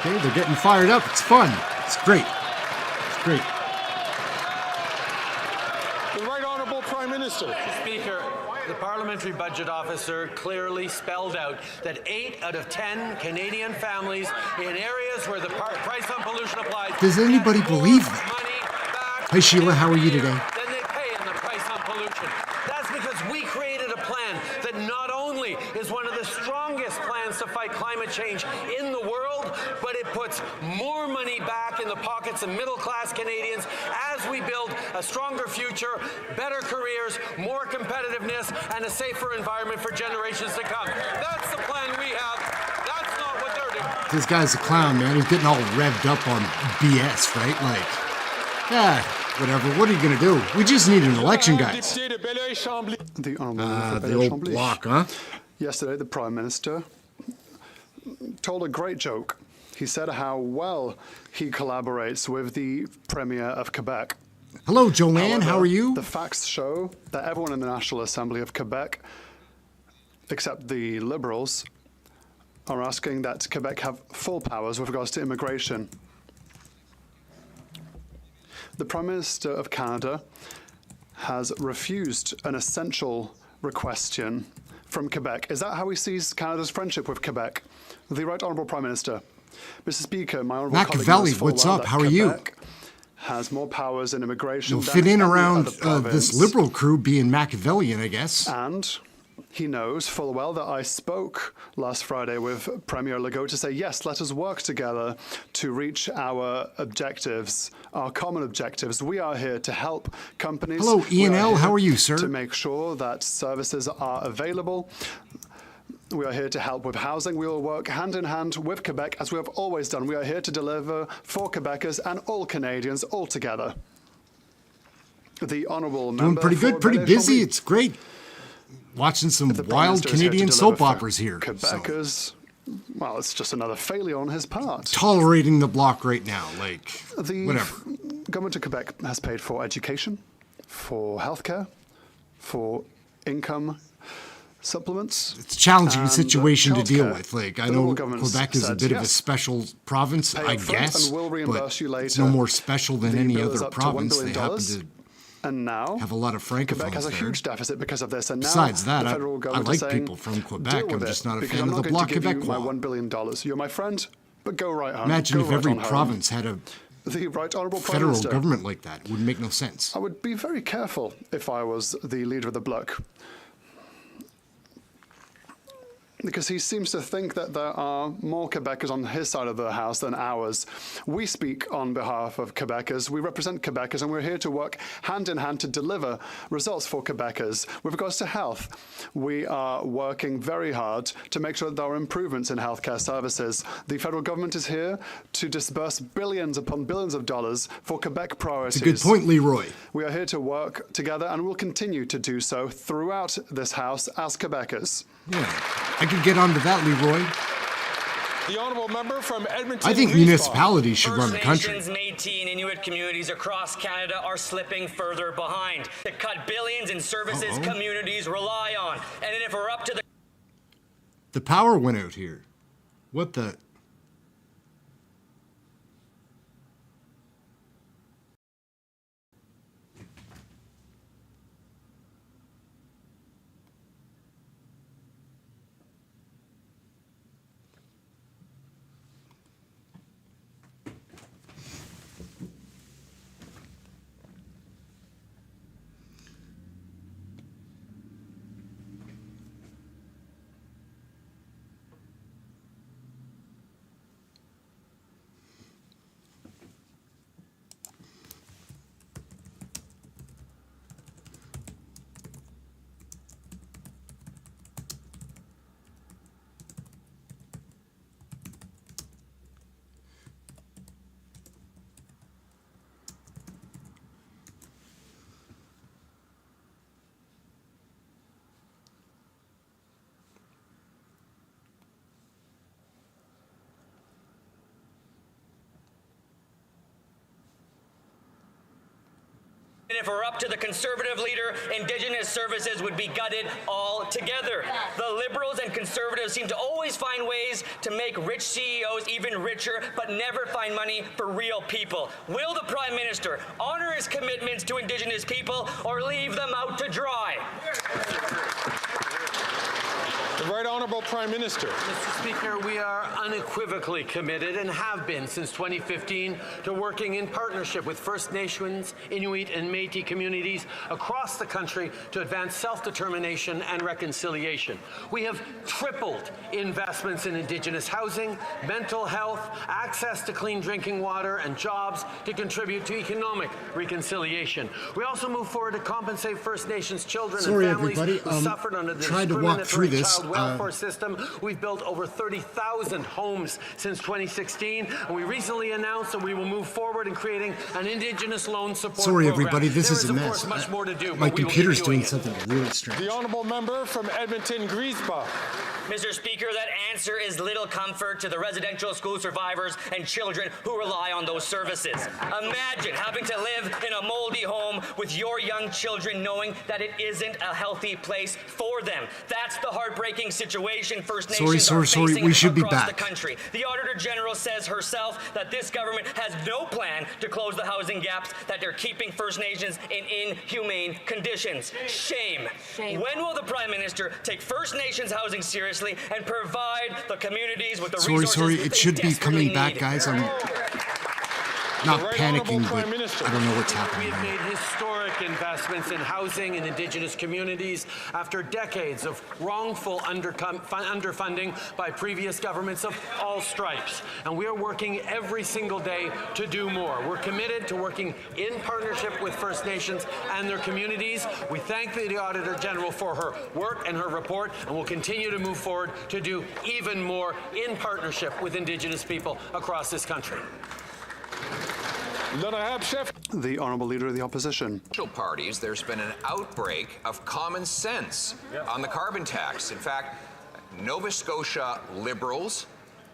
Speaker 1: Okay, they're getting fired up. It's fun. It's great. It's great.
Speaker 3: The Right Honourable Prime Minister.
Speaker 18: Speaker, the Parliamentary Budget Officer clearly spelled out that 8 out of 10 Canadian families in areas where the price on pollution applies.
Speaker 1: Does anybody believe that? Hi, Sheila. How are you today?
Speaker 18: Then they pay in the price on pollution. That's because we created a plan that not only is one of the strongest plans to fight climate change in the world, but it puts more money back in the pockets of middle-class Canadians as we build a stronger future, better careers, more competitiveness, and a safer environment for generations to come. That's the plan we have. That's not what they're doing.
Speaker 1: This guy's a clown, man. He's getting all revved up on BS, right? Like, whatever. What are you going to do? We just need an election, guys.
Speaker 16: The
Speaker 1: old block, huh?
Speaker 16: Yesterday, the Prime Minister told a great joke. He said how well he collaborates with the Premier of Quebec.
Speaker 1: Hello, Joanne.
Speaker 16: However,
Speaker 1: how are you?
Speaker 16: The facts show that everyone in the National Assembly of Quebec, except the Liberals, are asking that Quebec have full powers with regards to immigration. The Prime Minister of Canada has refused an essential requestion from Quebec. Is that how he sees Canada's friendship with Quebec? The Right Honourable Prime Minister. Mr. Speaker, my honourable
Speaker 1: Machiavelli,
Speaker 16: colleague knows full
Speaker 1: what's
Speaker 16: well
Speaker 1: up?
Speaker 16: that
Speaker 1: How are you?
Speaker 16: Quebec has more powers in immigration
Speaker 1: You'll
Speaker 16: than
Speaker 1: fit in
Speaker 16: any
Speaker 1: around
Speaker 16: other province.
Speaker 1: this liberal crew being Machiavellian, I guess.
Speaker 16: And he knows full well that I spoke last Friday with Premier Legault to say, yes, let us work together to reach our objectives, our common objectives. We are here to help companies.
Speaker 1: Hello, ENL. How are you, sir?
Speaker 16: To make sure that services are available. We are here to help with housing. We will work hand in hand with Quebec, as we have always done. We are here to deliver for Quebecers and all Canadians all together. The honourable member...
Speaker 1: Doing pretty good, pretty busy. It's great. Watching some wild Canadian soap operas here.
Speaker 16: Quebecers,
Speaker 1: So.
Speaker 16: Well, it's just another failure on his part.
Speaker 1: Tolerating the bloc right now, like, whatever.
Speaker 16: The government of Quebec has paid for education, for healthcare, for income supplements.
Speaker 1: It's a challenging situation to deal
Speaker 16: childcare.
Speaker 1: with. Like, I
Speaker 16: The
Speaker 1: know
Speaker 16: Liberal government
Speaker 1: Quebec is a
Speaker 16: said,
Speaker 1: bit of a
Speaker 16: yes,
Speaker 1: special province,
Speaker 16: pay
Speaker 1: I
Speaker 16: upfront
Speaker 1: guess,
Speaker 16: and we'll reimburse
Speaker 1: but
Speaker 16: you later.
Speaker 1: it's no more special than
Speaker 16: The
Speaker 1: any
Speaker 16: bill is
Speaker 1: other
Speaker 16: up to $1
Speaker 1: province. They
Speaker 16: billion.
Speaker 1: happen to
Speaker 16: And now,
Speaker 1: have a lot of francophones
Speaker 16: Quebec has a
Speaker 1: there.
Speaker 16: huge deficit because of this. And now
Speaker 1: Besides that,
Speaker 16: the
Speaker 1: I
Speaker 16: federal government
Speaker 1: like
Speaker 16: is saying,
Speaker 1: people from Quebec.
Speaker 16: deal with
Speaker 1: I'm just
Speaker 16: it,
Speaker 1: not a
Speaker 16: because
Speaker 1: fan
Speaker 16: I'm
Speaker 1: of the
Speaker 16: not going
Speaker 1: Bloc
Speaker 16: to give you my
Speaker 1: Québécois.
Speaker 16: $1 billion. You're my friend, but go right home.
Speaker 1: Imagine
Speaker 16: Go
Speaker 1: if
Speaker 16: right
Speaker 1: every
Speaker 16: on home.
Speaker 1: province had a
Speaker 16: The Right Honourable Prime
Speaker 1: federal
Speaker 16: Minister.
Speaker 1: government like that. It would make no sense.
Speaker 16: I would be very careful if I was the leader of the Bloc, because he seems to think that there are more Quebecers on his side of the house than ours. We speak on behalf of Quebecers, we represent Quebecers, and we're here to work hand in hand to deliver results for Quebecers. With regards to health, we are working very hard to make sure that there are improvements in healthcare services. The federal government is here to disburse billions upon billions of dollars for Quebec priorities.
Speaker 1: It's a good point, Leroy.
Speaker 16: We are here to work together and will continue to do so throughout this House as Quebecers.
Speaker 1: Yeah, I could get onto that, Leroy.
Speaker 3: The honourable member from Edmonton.
Speaker 1: I think municipalities should run the
Speaker 19: First
Speaker 1: country.
Speaker 19: Nations, Métis, and Inuit communities across Canada are slipping further behind. To cut billions in services communities rely on. And if we're up to
Speaker 1: The power went out here. What the...
Speaker 19: And if we're up to the Conservative leader, Indigenous services would be gutted altogether. The Liberals and Conservatives seem to always find ways to make rich CEOs even richer, but never find money for real people. Will the Prime Minister honor his commitments to Indigenous people or leave them out to dry?
Speaker 3: The Right Honourable Prime Minister.
Speaker 18: Mr. Speaker, we are unequivocally committed and have been since 2015 to working in partnership with First Nations, Inuit and Métis communities across the country to advance self-determination and reconciliation. We have tripled investments in Indigenous housing, mental health, access to clean drinking water and jobs to contribute to economic reconciliation. We also move forward to compensate First Nations children
Speaker 1: Sorry,
Speaker 18: and families
Speaker 1: everybody.
Speaker 18: who suffered under the
Speaker 1: Tried to walk through
Speaker 18: discriminatory
Speaker 1: this.
Speaker 18: child welfare system. We've built over 30,000 homes since 2016, and we recently announced that we will move forward in creating an Indigenous loan support
Speaker 1: Sorry,
Speaker 18: program.
Speaker 1: everybody. This
Speaker 18: There
Speaker 1: is a
Speaker 18: of
Speaker 1: mess.
Speaker 18: course, much more to do,
Speaker 1: My
Speaker 18: but we will be
Speaker 1: computer's
Speaker 18: doing
Speaker 1: doing
Speaker 18: it.
Speaker 1: something really strange.
Speaker 3: The honourable member from Edmonton, Griesbach.
Speaker 6: Mr. Speaker, that answer is little comfort to the residential school survivors and children who rely on those services. Imagine having to live in a moldy home with your young children knowing that it isn't a healthy place for them. That's the heartbreaking situation First Nations are facing
Speaker 1: we should be
Speaker 6: across
Speaker 1: back.
Speaker 6: the country. The Auditor General says herself that this government has no plan to close the housing gaps, that they're keeping First Nations in inhumane conditions. Shame. When will the Prime Minister take First Nations housing seriously and provide the communities with the resources
Speaker 1: It
Speaker 6: they
Speaker 1: should be
Speaker 6: desperately
Speaker 1: coming back,
Speaker 6: need?
Speaker 1: guys. I'm not
Speaker 10: The right
Speaker 1: panicking,
Speaker 10: honourable
Speaker 1: but
Speaker 10: Prime Minister.
Speaker 1: I don't know what's happening.
Speaker 18: We've made historic investments in housing in Indigenous communities after decades of wrongful underfunding by previous governments of all stripes. And we are working every single day to do more. We're committed to working in partnership with First Nations and their communities. We thank the Auditor General for her work and her report, and we'll continue to move forward to do even more in partnership with Indigenous people across this country.
Speaker 16: The Honourable Leader of the Opposition.
Speaker 17: Parties, there's been an outbreak of common sense on the carbon tax. In fact, Nova Scotia Liberals,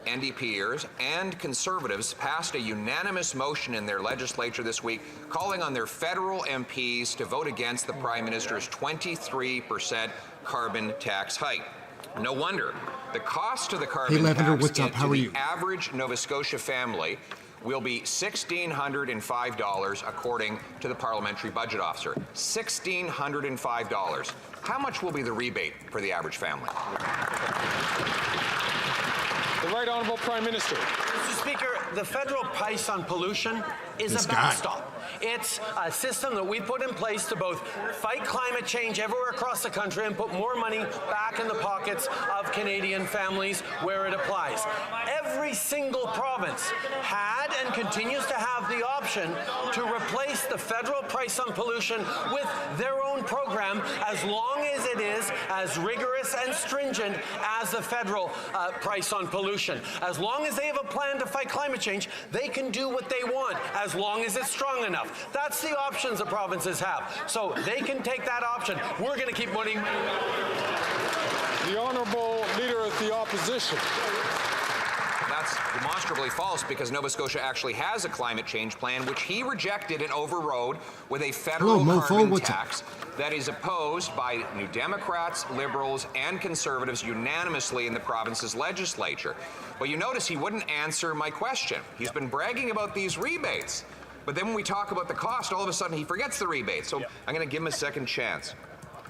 Speaker 17: NDPers, and Conservatives passed a unanimous motion in their legislature this week calling on their federal MPs to vote against the Prime Minister's 23% carbon tax hike. No wonder. The cost to the carbon
Speaker 1: Lavender,
Speaker 17: tax
Speaker 1: what's up? How
Speaker 17: to
Speaker 1: are
Speaker 17: the
Speaker 1: you?
Speaker 17: average Nova Scotia family will be $1,605 according to the Parliamentary Budget Officer. $1,605. How much will be the rebate for the average family?
Speaker 10: The Right Honourable Prime Minister.
Speaker 18: Mr. Speaker, the federal price on pollution is a backstop. It's a system that we put in place to both fight climate change everywhere across the country and put more money back in the pockets of Canadian families where it applies. Every single province had and continues to have the option to replace the federal price on pollution with their own program as long as it is as rigorous and stringent as the federal price on pollution. As long as they have a plan to fight climate change, they can do what they want as long as it's strong enough. That's the options the provinces have. So they can take that option. We're going to keep money.
Speaker 10: The Honourable Leader of the Opposition.
Speaker 17: That's demonstrably false because Nova Scotia actually has a climate change plan, which he rejected and overrode with a federal carbon tax that is opposed by New Democrats, Liberals, and Conservatives unanimously in the province's legislature. But you notice he wouldn't answer my question. He's been bragging about these rebates. But then when we talk about the cost, all of a sudden he forgets the rebate. So I'm going to give him a second chance.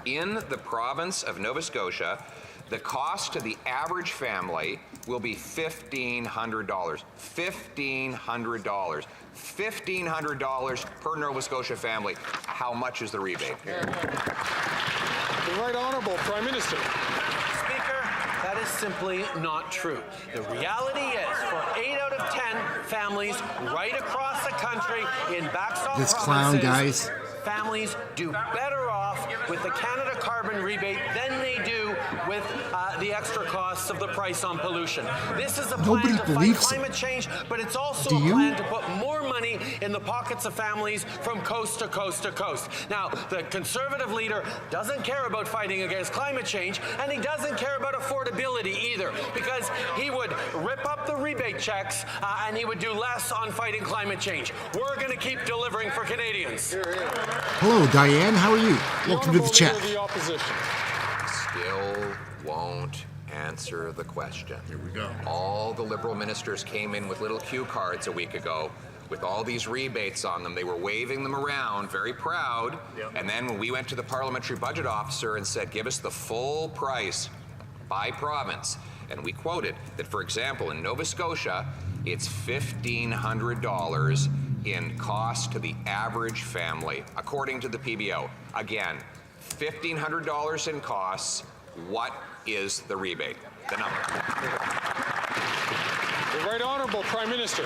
Speaker 17: In the province of Nova Scotia, the cost to the average family will be $1,500. $1,500. $1,500 per Nova Scotia family. How much is the rebate?
Speaker 10: The Right Honourable Prime Minister.
Speaker 18: Speaker, that is simply not true. The reality is, for 8 out of 10 families right across the country in backstop
Speaker 1: This
Speaker 18: provinces,
Speaker 1: clown, guys.
Speaker 18: families do better off with the Canada carbon rebate than they do with the extra costs of the price on pollution. This is a plan to fight climate change, but it's also a plan to put more money in the pockets of families from coast to coast to coast. Now, the Conservative leader doesn't care about fighting against climate change, and he doesn't care about affordability either, because he would rip up the rebate checks and he would do less on fighting climate change. We're going to keep delivering for Canadians.
Speaker 1: Hello, Diane. How are you? Welcome to the chat.
Speaker 10: The Opposition.
Speaker 17: Still won't answer the question.
Speaker 1: Here we go.
Speaker 17: All the Liberal ministers came in with little cue cards a week ago with all these rebates on them. They were waving them around, very proud. And then when we went to the Parliamentary Budget Officer and said, give us the full price by province, and we quoted that, for example, in Nova Scotia, it's $1,500 in cost to the average family, according to the PBO. Again, $1,500 in costs. What is the rebate? The number.
Speaker 10: The Right Honourable Prime Minister.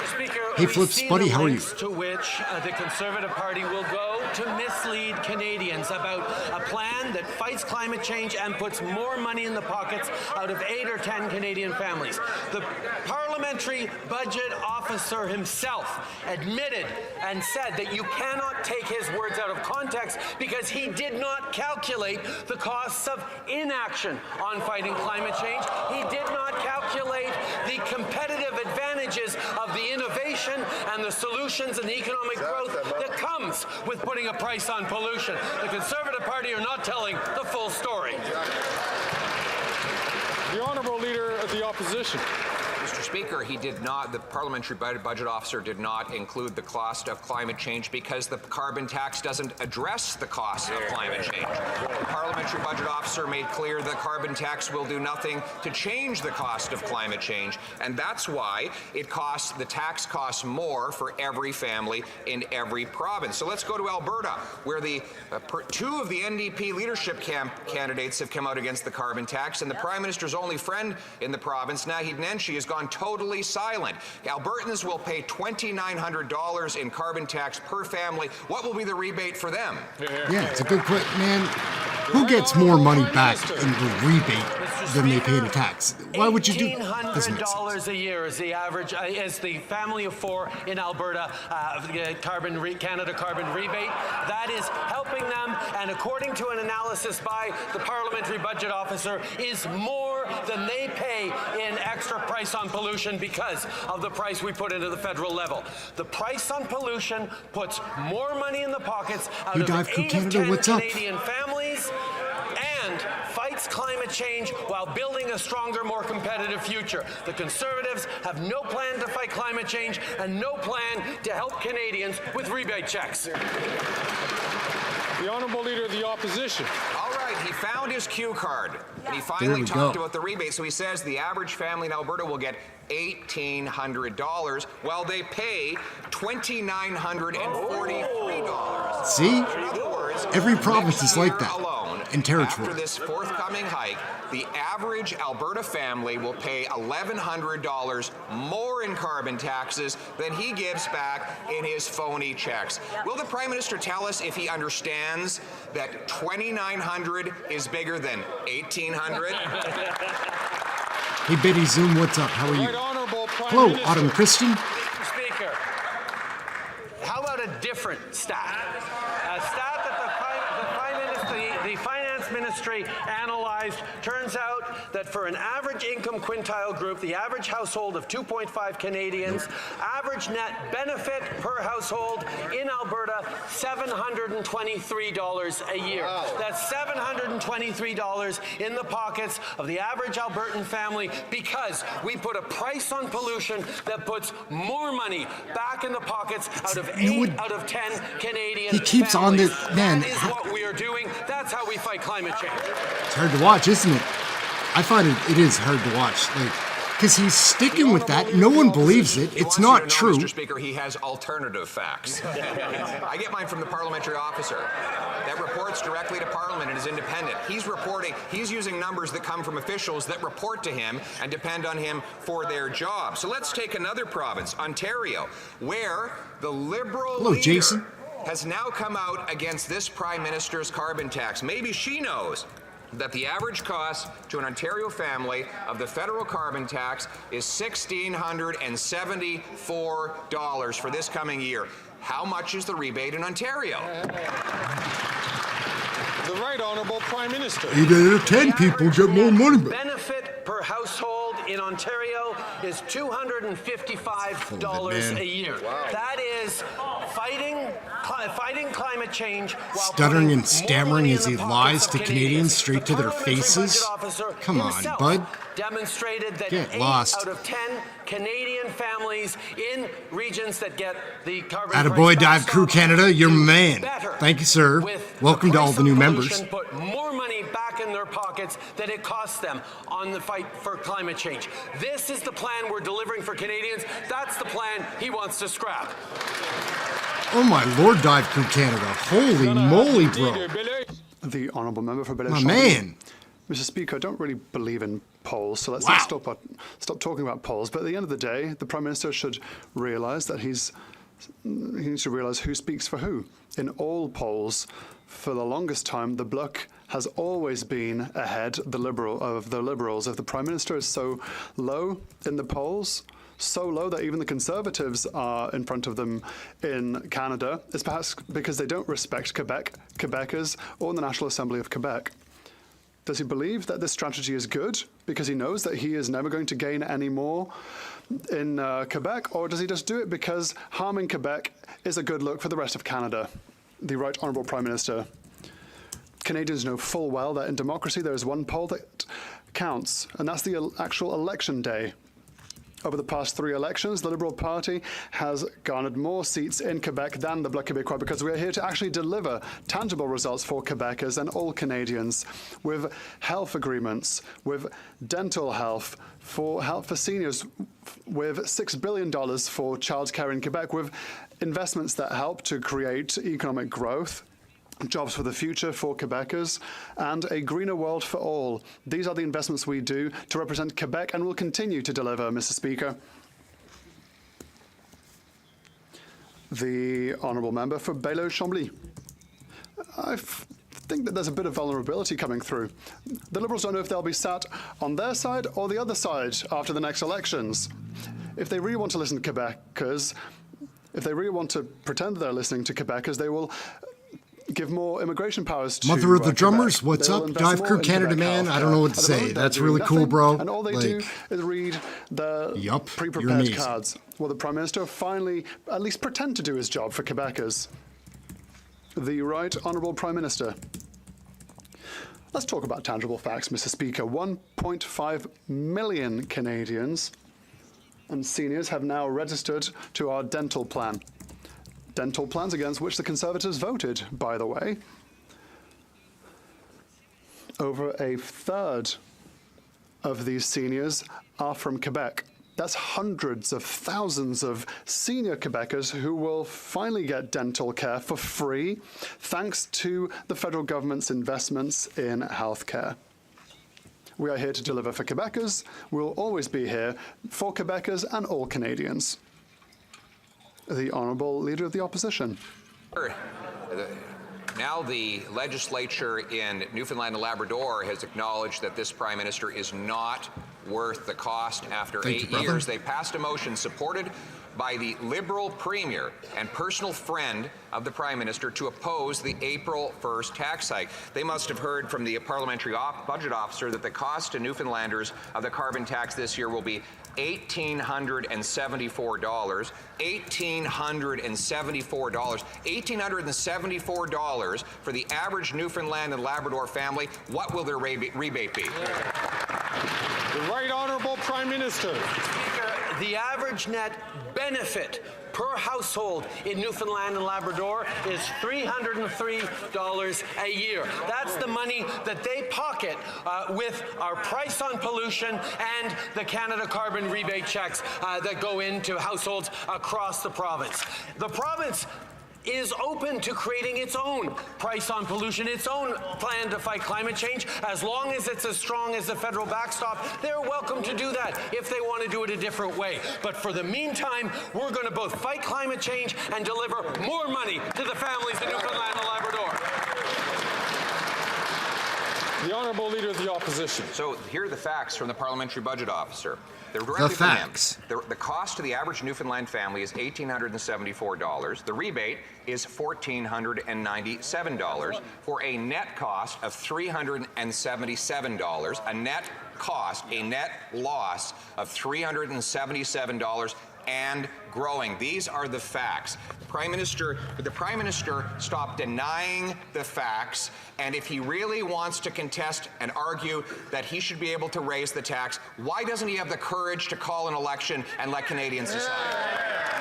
Speaker 18: Speaker,
Speaker 1: Hey,
Speaker 18: we
Speaker 1: Flips,
Speaker 18: see
Speaker 1: buddy,
Speaker 18: the
Speaker 1: how are you?
Speaker 18: lengths to which the Conservative Party will go to mislead Canadians about a plan that fights climate change and puts more money in the pockets out of 8 or 10 Canadian families. The Parliamentary Budget Office officer himself admitted and said that you cannot take his words out of context because he did not calculate the costs of inaction on fighting climate change. He did not calculate the competitive advantages of the innovation and the solutions and the economic growth that comes with putting a price on pollution. The Conservative Party are not telling the full story.
Speaker 3: The Honourable Leader of the Opposition.
Speaker 17: Mr. Speaker, he did not, the Parliamentary Budget Officer did not include the cost of climate change because the carbon tax doesn't address the cost of climate change. The Parliamentary Budget Officer made clear the carbon tax will do nothing to change the cost of climate change, and that's why the tax costs more for every family in every province. So let's go to Alberta, where two of the NDP leadership candidates have come out against the carbon tax, and the Prime Minister's only friend in the province, Naheed Nenshi, has gone totally silent. Albertans will pay $2,900 in carbon tax per family. What will be the rebate for them?
Speaker 1: Yeah, it's a good question, man. Who gets more money back in the rebate than they pay in tax? Why would you do that?
Speaker 18: $1,800 a year is the average, is the family of four in Alberta Canada carbon rebate. That is helping them, and according to an analysis by the Parliamentary Budget Officer, is more than they pay in extra price on pollution because of the price we put into the federal level. The price on pollution puts more money in the pockets out of 8 of 10 Canadian families and fights climate change while building a stronger, more competitive future. The Conservatives have no plan to fight climate change and no plan to help Canadians with rebate checks.
Speaker 3: The Honourable Leader of the Opposition.
Speaker 17: All right, he found his cue card, and he finally talked about the rebate. So he says the average family in Alberta will get $1,800 while they pay $2,943.
Speaker 1: See?
Speaker 17: In other words,
Speaker 1: every province is like that. And territory.
Speaker 17: After this forthcoming hike, the average Alberta family will pay $1,100 more in carbon taxes than he gives back in his phony checks. Will the Prime Minister tell us if he understands that $2,900 is bigger than $1,800?
Speaker 1: Hey, Betty Zoom, what's up? How are you? Hello, Autumn Christian.
Speaker 18: Mr. Speaker, how about a different stat? A stat that the Finance Ministry analyzed. Turns out that for an average income quintile group, the average household of 2.5 Canadians, average net benefit per household in Alberta, $723 a year. Wow. That's $723 in the pockets of the average Albertan family because we put a price on pollution that puts more money back in the pockets out of 8 out of 10 Canadian
Speaker 1: He keeps
Speaker 18: families.
Speaker 1: on this, man.
Speaker 18: That is what we are doing. That's how we fight climate change.
Speaker 1: It's hard to watch, isn't it? I find it is hard to watch, because he's sticking with that. No one believes it. It's not true.
Speaker 17: Mr. Speaker, he has alternative facts. I get mine from the parliamentary officer that reports directly to Parliament and is independent. He's using numbers that come from officials that report to him and depend on him for their job. So let's take another province, Ontario, where the Liberal leader has now come out against this Prime Minister's carbon tax. Maybe she knows that the average cost to an Ontario family of the federal carbon tax is $1,674 for this coming year. How much is the rebate in Ontario?
Speaker 3: The Right Honourable Prime Minister.
Speaker 1: 8 out of 10 people get more money back.
Speaker 18: Benefit per household in Ontario is $255 a year. Wow. That is fighting climate change while
Speaker 1: stuttering and stammering as he lies to Canadians straight to their faces. Come on, bud.
Speaker 18: Demonstrated that
Speaker 1: Get
Speaker 18: 8
Speaker 1: lost.
Speaker 18: out of 10 Canadian families in regions that get the carbon
Speaker 1: Attaboy, Dive Crew Canada, you're man. Thank you, sir. Welcome to all the new members.
Speaker 18: Put more money back in their pockets than it costs them on the fight for climate change. This is the plan we're delivering for Canadians. That's the plan he wants to scrap.
Speaker 1: Oh my Lord, Dive Crew Canada. Holy moly, bro.
Speaker 16: The Honourable Member for
Speaker 1: My man.
Speaker 16: Mr. Speaker, I don't really believe in polls, so let's not stop talking about polls. But at the end of the day, the Prime Minister should realise that he needs to realise who speaks for who. In all polls, for the longest time, the Bloc has always been ahead of the Liberals. If the Prime Minister is so low in the polls, so low that even the Conservatives are in front of them in Canada is perhaps because they don't respect Quebecers, or the National Assembly of Quebec. Does he believe that this strategy is good because he knows that he is never going to gain any more in Quebec, or does he just do it because harming Quebec is a good look for the rest of Canada? The Right Honourable Prime Minister. Canadians know full well that in democracy there is one poll that counts, and that's the actual election day. Over the past 3 elections, the Liberal Party has garnered more seats in Quebec than the Bloc Québécois, because we are here to actually deliver tangible results for Quebecers and all Canadians, with health agreements, with dental health, for seniors, with $6 billion for childcare in Quebec, with investments that help to create economic growth, jobs for the future for Quebecers, and a greener world for all. These are the investments we do to represent Quebec and will continue to deliver, Mr. Speaker. The Honourable Member for Bailleul-Chambly. I think that there's a bit of vulnerability coming through. The Liberals don't know if they'll be sat on their side or the other side after the next elections. If they really want to listen to Quebecers, if they really want to pretend that they're listening to Quebecers, they will give more immigration powers to
Speaker 1: Mother of the Drummers,
Speaker 16: Quebec.
Speaker 1: what's
Speaker 16: They'll
Speaker 1: up?
Speaker 16: invest
Speaker 1: Dive
Speaker 16: more
Speaker 1: Crew
Speaker 16: in
Speaker 1: Canada
Speaker 16: Quebec
Speaker 1: Man. I
Speaker 16: healthcare.
Speaker 1: don't know what to
Speaker 16: At the
Speaker 1: say.
Speaker 16: moment, they're
Speaker 1: That's
Speaker 16: doing
Speaker 1: really cool,
Speaker 16: nothing,
Speaker 1: bro.
Speaker 16: And all they do is read the pre-prepared cards. Will the Prime Minister finally at least pretend to do his job for Quebecers? The Right Honourable Prime Minister. Let's talk about tangible facts, Mr. Speaker. 1.5 million Canadians and seniors have now registered to our dental plan. Dental plans against which the Conservatives voted, by the way. Over a third of these seniors are from Quebec. That's hundreds of thousands of senior Quebecers who will finally get dental care for free, thanks to the federal government's investments in healthcare. We are here to deliver for Quebecers. We'll always be here for Quebecers and all Canadians. The Honourable Leader of the Opposition.
Speaker 17: Now the legislature in Newfoundland and Labrador has acknowledged that this Prime Minister is not worth the cost after 8 years. They passed a motion supported by the Liberal Premier and personal friend of the Prime Minister to oppose the April 1st tax hike. They must have heard from the parliamentary budget officer that the cost to Newfoundlanders of the carbon tax this year will be $1,874. $1,874 for the average Newfoundland and Labrador family. What will their rebate be?
Speaker 3: The Right Honourable Prime Minister.
Speaker 18: Speaker, the average net benefit per household in Newfoundland and Labrador is $303 a year. That's the money that they pocket with our price on pollution and the Canada carbon rebate checks that go into households across the province. The province is open to creating its own price on pollution, its own plan to fight climate change. As long as it's as strong as the federal backstop, they're welcome to do that if they want to do it a different way. But for the meantime, we're going to both fight climate change and deliver more money to the families in Newfoundland and Labrador.
Speaker 3: The Honourable Leader of the Opposition.
Speaker 17: So here are the facts from the Parliamentary Budget Officer. They're
Speaker 1: The
Speaker 17: directly from him.
Speaker 1: facts.
Speaker 17: The cost to the average Newfoundland family is $1,874. The rebate is $1,497 for a net cost of $377. A net loss of $377 and growing. These are the facts. The Prime Minister stopped denying the facts, and if he really wants to contest and argue that he should be able to raise the tax, why doesn't he have the courage to call an election and let Canadians decide?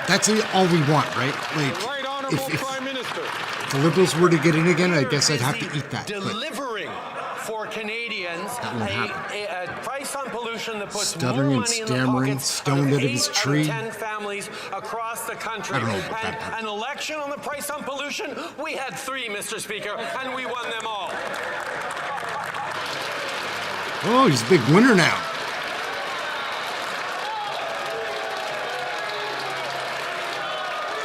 Speaker 1: That's all we want, right? Like,
Speaker 3: Right Honourable Prime Minister.
Speaker 1: if the Liberals were to get in again, I guess I'd have to eat that. But
Speaker 18: Delivering for Canadians a price on pollution that puts
Speaker 1: stuttering
Speaker 18: more
Speaker 1: and
Speaker 18: money in the
Speaker 1: stammering,
Speaker 18: pockets
Speaker 1: stoned
Speaker 18: of
Speaker 1: out of his
Speaker 18: 8
Speaker 1: tree.
Speaker 18: out of 10 families across the country.
Speaker 1: I don't know about
Speaker 18: and
Speaker 1: that part.
Speaker 18: an election on the price on pollution, we had 3, Mr. Speaker, and we won them all.
Speaker 1: Oh, he's a big winner now.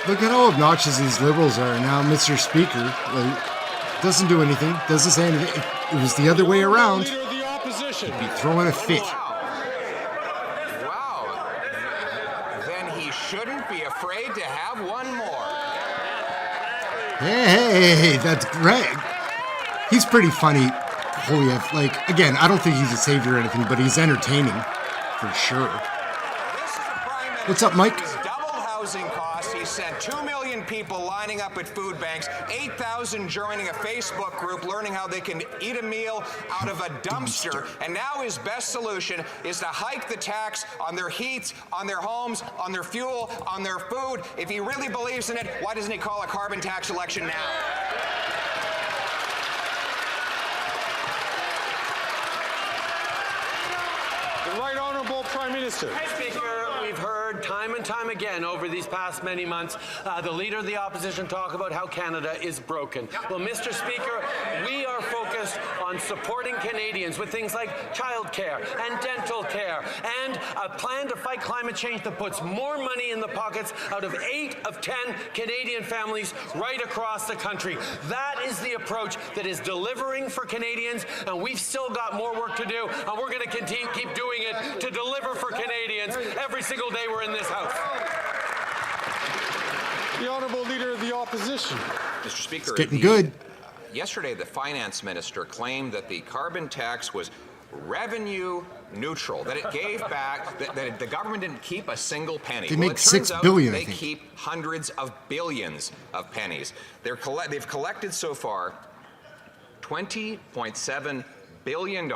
Speaker 1: Look at how obnoxious these Liberals are now, Mr. Speaker. Like, doesn't do anything, doesn't say anything. If it was the other way around,
Speaker 3: Leader of the Opposition.
Speaker 1: he'd be throwing a fit.
Speaker 17: Wow. afraid to have one more.
Speaker 1: Hey, that's great. He's pretty funny, Poilievre. Like, again, I don't think he's a savior or anything, but he's entertaining, for sure. What's up, Mike?
Speaker 17: He's doubled housing costs. He sent 2 million people lining up at food banks, 8,000 joining a Facebook group learning how they can eat a meal out of a dumpster. And now his best solution is to hike the tax on their heat, on their homes, on their fuel, on their food. If he really believes in it, why doesn't he call a carbon tax election now?
Speaker 3: The Right Honourable Prime Minister.
Speaker 18: Speaker, we've heard time and time again over these past many months the Leader of the Opposition talk about how Canada is broken. Well, Mr. Speaker, we are focused on supporting Canadians with things like childcare and dental care and a plan to fight climate change that puts more money in the pockets out of 8 of 10 Canadian families right across the country. That is the approach that is delivering for Canadians, and we've still got more work to do, and we're going to continue keep doing it to deliver for Canadians every single day we're in this House.
Speaker 3: The Honourable Leader of the Opposition.
Speaker 17: Mr. Speaker,
Speaker 1: It's getting good.
Speaker 17: Yesterday, the finance minister claimed that the carbon tax was revenue neutral, that it gave back, that the government didn't keep a single penny.
Speaker 1: They
Speaker 17: well,
Speaker 1: make
Speaker 17: it turns
Speaker 1: $6
Speaker 17: out
Speaker 1: billion, I
Speaker 17: they
Speaker 1: think.
Speaker 17: keep hundreds of billions of pennies. They've collected so far $20.7 billion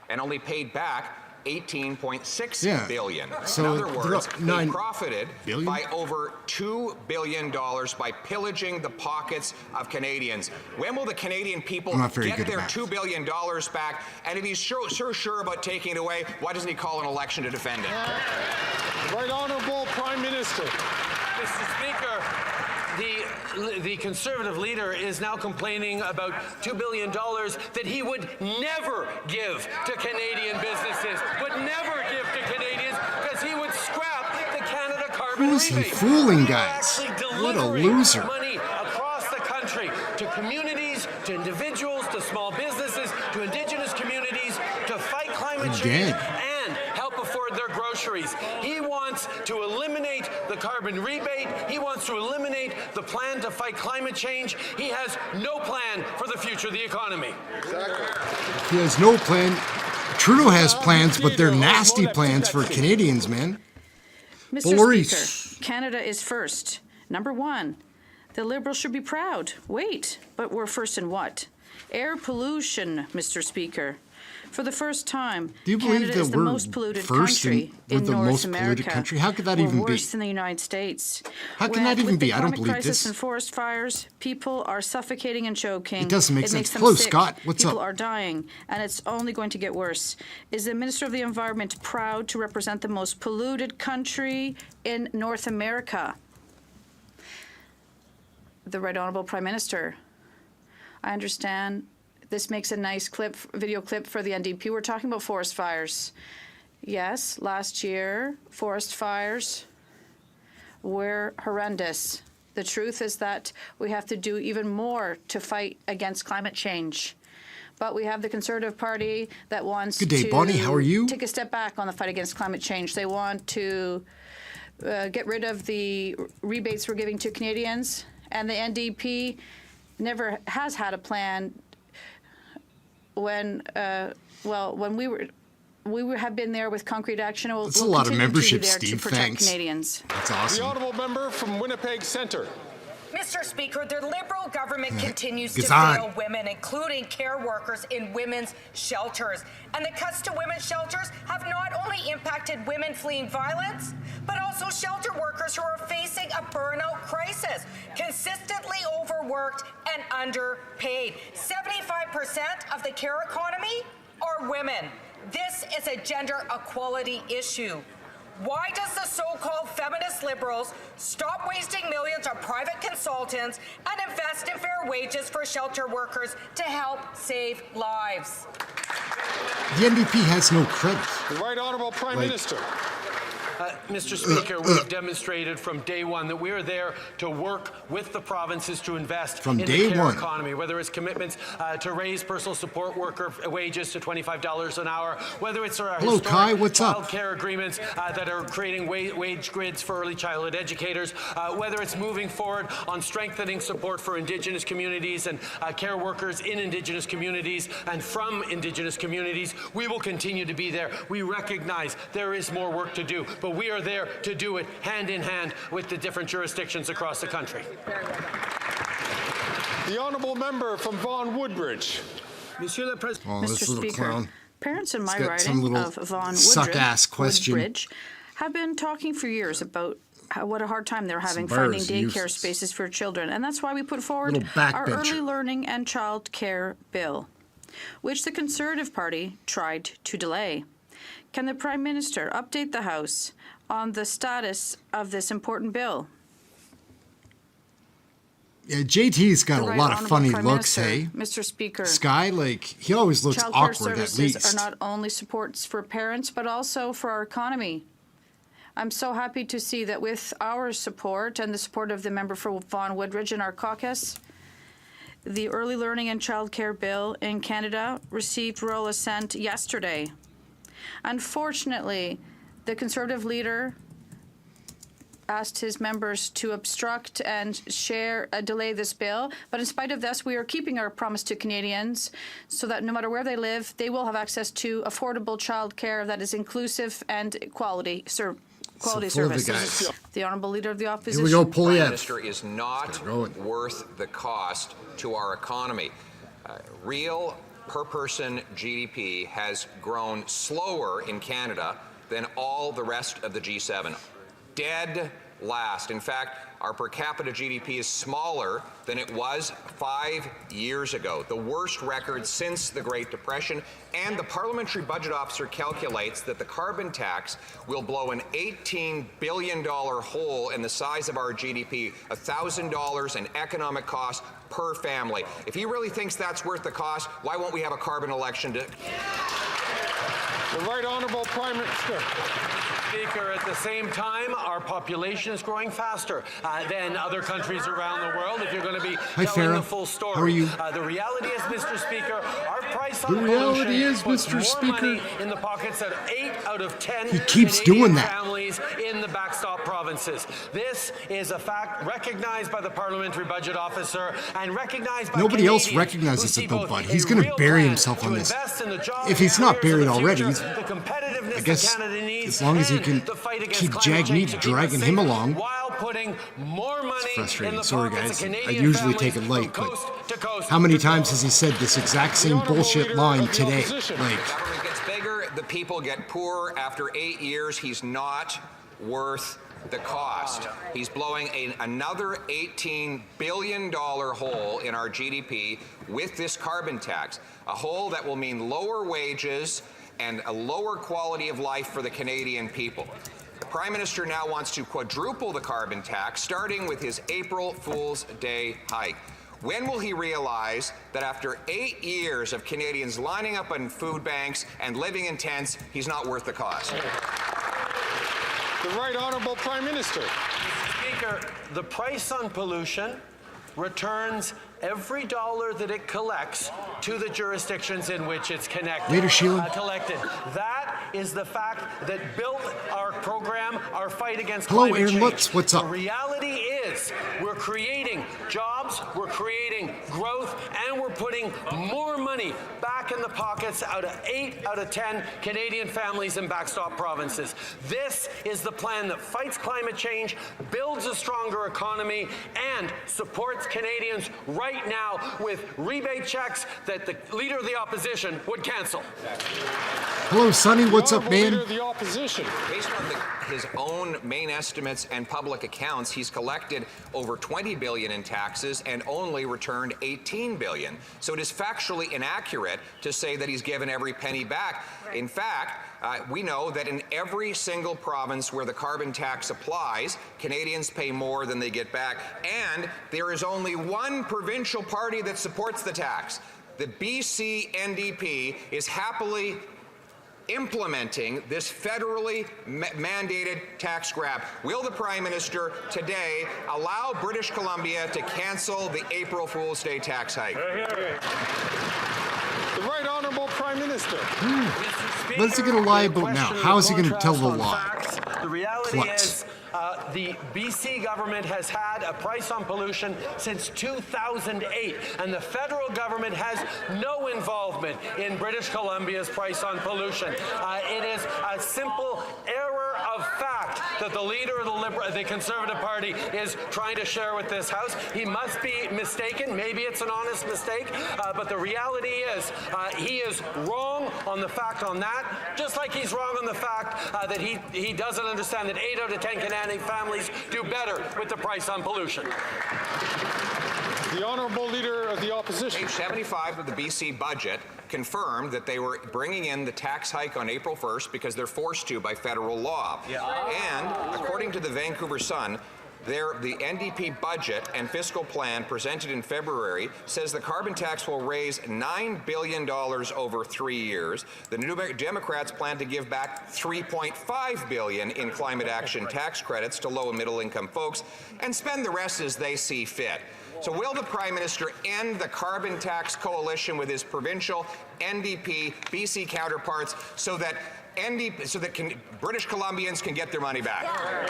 Speaker 17: and only paid back $18.6 billion.
Speaker 1: So
Speaker 17: in other words, they
Speaker 1: $9
Speaker 17: profited
Speaker 1: billion?
Speaker 17: by over $2 billion by pillaging the pockets of Canadians. When will the Canadian people
Speaker 1: I'm not very
Speaker 17: get
Speaker 1: good at
Speaker 17: their
Speaker 1: math.
Speaker 17: $2 billion back? And if he's sure about taking it away, why doesn't he call an election to defend it?
Speaker 3: Right Honourable Prime Minister.
Speaker 18: Mr. Speaker, the Conservative leader is now complaining about $2 billion that he would never give to Canadian businesses, would never give to Canadians, because he would scrap the Canada carbon
Speaker 1: Who's he
Speaker 18: rebate.
Speaker 1: fooling,
Speaker 18: We are
Speaker 1: guys?
Speaker 18: actually
Speaker 1: What a
Speaker 18: delivering
Speaker 1: loser.
Speaker 18: money across the country to communities, to individuals, to small businesses, to Indigenous communities, to fight climate change and help afford their groceries. He wants to eliminate the carbon rebate. He wants to eliminate the plan to fight climate change. He has no plan for the future of the economy.
Speaker 1: He has no plan. Trudeau has plans, but they're nasty plans for Canadians, man.
Speaker 20: Mr.
Speaker 1: Boris.
Speaker 20: Speaker, Canada is first. Number one, the Liberals should be proud. Wait, but we're first in what? Air pollution, Mr. Speaker. For the first time,
Speaker 1: Do you believe
Speaker 20: Canada
Speaker 1: that
Speaker 20: is the
Speaker 1: we're
Speaker 20: most polluted
Speaker 1: first
Speaker 20: country
Speaker 1: we're
Speaker 20: in
Speaker 1: the
Speaker 20: North
Speaker 1: most
Speaker 20: America.
Speaker 1: polluted country? How could that
Speaker 20: We're
Speaker 1: even be?
Speaker 20: worse than the United States.
Speaker 1: How can that even
Speaker 20: With the
Speaker 1: be? I don't
Speaker 20: climate
Speaker 1: believe
Speaker 20: crisis
Speaker 1: this.
Speaker 20: and forest fires, people are suffocating and choking.
Speaker 1: It doesn't make sense.
Speaker 20: Makes them
Speaker 1: Hello,
Speaker 20: sick.
Speaker 1: Scott. What's
Speaker 20: people
Speaker 1: up?
Speaker 20: are dying, and it's only going to get worse. Is the Minister of the Environment proud to represent the most polluted country in North America? The Right Honourable Prime Minister. I understand this makes a nice video clip for the NDP. We're talking about forest fires. Yes, last year, forest fires were horrendous. The truth is that we have to do even more to fight against climate change. But we have the Conservative Party that wants
Speaker 1: Good day,
Speaker 20: to
Speaker 1: Bonnie. How are you?
Speaker 20: take a step back on the fight against climate change. They want to get rid of the rebates we're giving to Canadians, and the NDP never has had a plan. When we have been there with concrete action, and
Speaker 1: That's a lot of
Speaker 20: continue to be
Speaker 1: membership,
Speaker 20: there
Speaker 1: Steve.
Speaker 20: to protect
Speaker 1: Thanks.
Speaker 20: Canadians.
Speaker 1: That's
Speaker 3: The
Speaker 1: awesome.
Speaker 3: Honourable Member from Winnipeg Centre.
Speaker 21: Mr. Speaker, the Liberal government continues to
Speaker 1: Gets on.
Speaker 21: fail women, including care workers in women's shelters. And the cuts to women's shelters have not only impacted women fleeing violence, but also shelter workers who are facing a burnout crisis, consistently overworked and underpaid. 75% of the care economy are women. This is a gender equality issue. Why does the so-called feminist Liberals stop wasting millions on private consultants and invest in fair wages for shelter workers to help save lives?
Speaker 1: The NDP has no credit.
Speaker 3: The Right Honourable Prime
Speaker 1: Like-
Speaker 3: Minister.
Speaker 18: Mr. Speaker, we've demonstrated from day one that we are there to work with the provinces to invest in the care economy, whether it's commitments to raise personal support worker wages to $25 an hour, whether it's our historic child care agreements that are creating wage grids for early childhood educators, whether it's moving forward on strengthening support for Indigenous communities and care workers in Indigenous communities and from Indigenous communities. We will continue to be there. We recognize there is more work to do, but we are there to do it hand in hand with the different jurisdictions across the country.
Speaker 3: The honourable member from Vaughan Woodbridge.
Speaker 18: Monsieur le Président.
Speaker 1: Oh, this little clown.
Speaker 20: Parents in my
Speaker 1: got some
Speaker 20: riding
Speaker 1: little
Speaker 20: of Vaughan
Speaker 1: suck-ass question.
Speaker 20: Woodbridge have been talking for years about what a hard time they're having finding daycare spaces for children. And that's why we put forward our Early Learning and Child Care Bill, which the Conservative Party tried to delay. Can the Prime Minister update the House on the status of this important bill?
Speaker 1: Yeah, JT's got a lot of funny looks, hey?
Speaker 20: Mr. Speaker.
Speaker 1: Sky, like, he always looks awkward at least.
Speaker 20: Childcare services are not only supports for parents, but also for our economy. I'm so happy to see that with our support and the support of the member for Vaughan Woodbridge in our caucus, the Early Learning and Childcare Bill in Canada received royal assent yesterday. Unfortunately, the Conservative leader asked his members to obstruct and delay this bill. But in spite of this, we are keeping our promise to Canadians so that no matter where they live, they will have access to affordable child care that is inclusive and quality services. The Honourable Leader of the Opposition.
Speaker 1: Here we go,
Speaker 17: Prime
Speaker 1: Poilievre.
Speaker 17: Minister is not worth the cost to our economy. Real per-person GDP has grown slower in Canada than all the rest of the G7. Dead last. In fact, our per capita GDP is smaller than it was 5 years ago, the worst record since the Great Depression. And the Parliamentary Budget Officer calculates that the carbon tax will blow an $18 billion hole in the size of our GDP, $1,000 in economic cost per family. If he really thinks that's worth the cost, why won't we have a carbon election?
Speaker 3: The Right Honourable Prime Minister.
Speaker 18: Speaker, at the same time, our population is growing faster than other countries around the world. If you're going to be telling the full story,
Speaker 1: how are you?
Speaker 18: The reality is, Mr. Speaker, our price on
Speaker 1: The reality
Speaker 18: pollution
Speaker 1: is,
Speaker 18: puts
Speaker 1: Mr.
Speaker 18: more
Speaker 1: Speaker,
Speaker 18: money in the pockets of 8 out of 10
Speaker 1: he keeps
Speaker 18: Canadian
Speaker 1: doing that.
Speaker 18: families in the backstop provinces. This is a fact recognized by the Parliamentary Budget Officer and recognized by
Speaker 1: Nobody else
Speaker 18: Canadians
Speaker 1: recognizes
Speaker 18: who
Speaker 1: it
Speaker 18: see
Speaker 1: though,
Speaker 18: both
Speaker 1: bud.
Speaker 18: a
Speaker 1: He's going to
Speaker 18: real
Speaker 1: bury
Speaker 18: plan
Speaker 1: himself
Speaker 18: to
Speaker 1: on this.
Speaker 18: invest in the jobs
Speaker 1: If he's
Speaker 18: and
Speaker 1: not
Speaker 18: careers
Speaker 1: buried
Speaker 18: of the
Speaker 1: already,
Speaker 18: future, the competitiveness
Speaker 1: I guess
Speaker 18: that Canada needs,
Speaker 1: as long as he
Speaker 18: and
Speaker 1: can
Speaker 18: the fight against
Speaker 1: keep
Speaker 18: climate change
Speaker 1: JAGMEET
Speaker 18: to keep us
Speaker 1: dragging
Speaker 18: safe
Speaker 1: him along.
Speaker 18: while putting more money in
Speaker 1: Frustrating.
Speaker 18: the
Speaker 1: Sorry,
Speaker 18: pockets
Speaker 1: guys.
Speaker 18: of
Speaker 1: I
Speaker 18: Canadian
Speaker 1: usually take
Speaker 18: families
Speaker 1: it light,
Speaker 18: from
Speaker 1: but
Speaker 18: coast to coast
Speaker 1: how many
Speaker 18: to
Speaker 1: times
Speaker 18: coast.
Speaker 1: has he said this exact same bullshit line today? Like,
Speaker 17: Government gets bigger, the people get poorer. After 8 years, he's not worth the cost. He's blowing another $18 billion hole in our GDP with this carbon tax, a hole that will mean lower wages and a lower quality of life for the Canadian people. The Prime Minister now wants to quadruple the carbon tax, starting with his April Fool's Day hike. When will he realize that after 8 years of Canadians lining up in food banks and living in tents, he's not worth the cost?
Speaker 3: The Right Honourable Prime Minister.
Speaker 18: Speaker, the price on pollution returns every dollar that it collects to the jurisdictions in which it's collected. That is the fact that built our program, our fight against climate
Speaker 1: Ehren
Speaker 18: change.
Speaker 1: Lutz, what's up?
Speaker 18: The reality is we're creating jobs, we're creating growth, and we're putting more money back in the pockets out of 8 out of 10 Canadian families in backstop provinces. This is the plan that fights climate change, builds a stronger economy, and supports Canadians right now with rebate checks that the Leader of the Opposition would cancel.
Speaker 1: hello, Sonny. What's up, man?
Speaker 3: Leader of the Opposition.
Speaker 17: Based on his own main estimates and public accounts, he's collected over $20 billion in taxes and only returned $18 billion. So it is factually inaccurate to say that he's given every penny back. In fact, we know that in every single province where the carbon tax applies, Canadians pay more than they get back. And there is only one provincial party that supports the tax. The BC NDP is happily implementing this federally mandated tax grab. Will the Prime Minister today allow British Columbia to cancel the April Fool's Day tax hike?
Speaker 3: The Right Honourable Prime Minister.
Speaker 1: What is he going to lie about now? How is he going to tell the lie?
Speaker 18: The reality
Speaker 1: Flex.
Speaker 18: is the BC government has had a price on pollution since 2008, and the federal government has no involvement in British Columbia's price on pollution. It is a simple error of fact that the leader of the Conservative Party is trying to share with this House. He must be mistaken. Maybe it's an honest mistake, but the reality is he is wrong on the fact on that, just like he's wrong on the fact that he doesn't understand that 8 out of 10 Canadian families do better with the price on pollution.
Speaker 3: The Honourable Leader of the Opposition.
Speaker 17: Page 75 of the BC budget confirmed that they were bringing in the tax hike on April 1st because they're forced to by federal law. And according to the Vancouver Sun, the NDP budget and fiscal plan presented in February says the carbon tax will raise $9 billion over 3 years. The New Democrats plan to give back $3.5 billion in climate action tax credits to low and middle income folks and spend the rest as they see fit. So will the Prime Minister end the carbon tax coalition with his provincial NDP BC counterparts so that British Columbians can get their money back?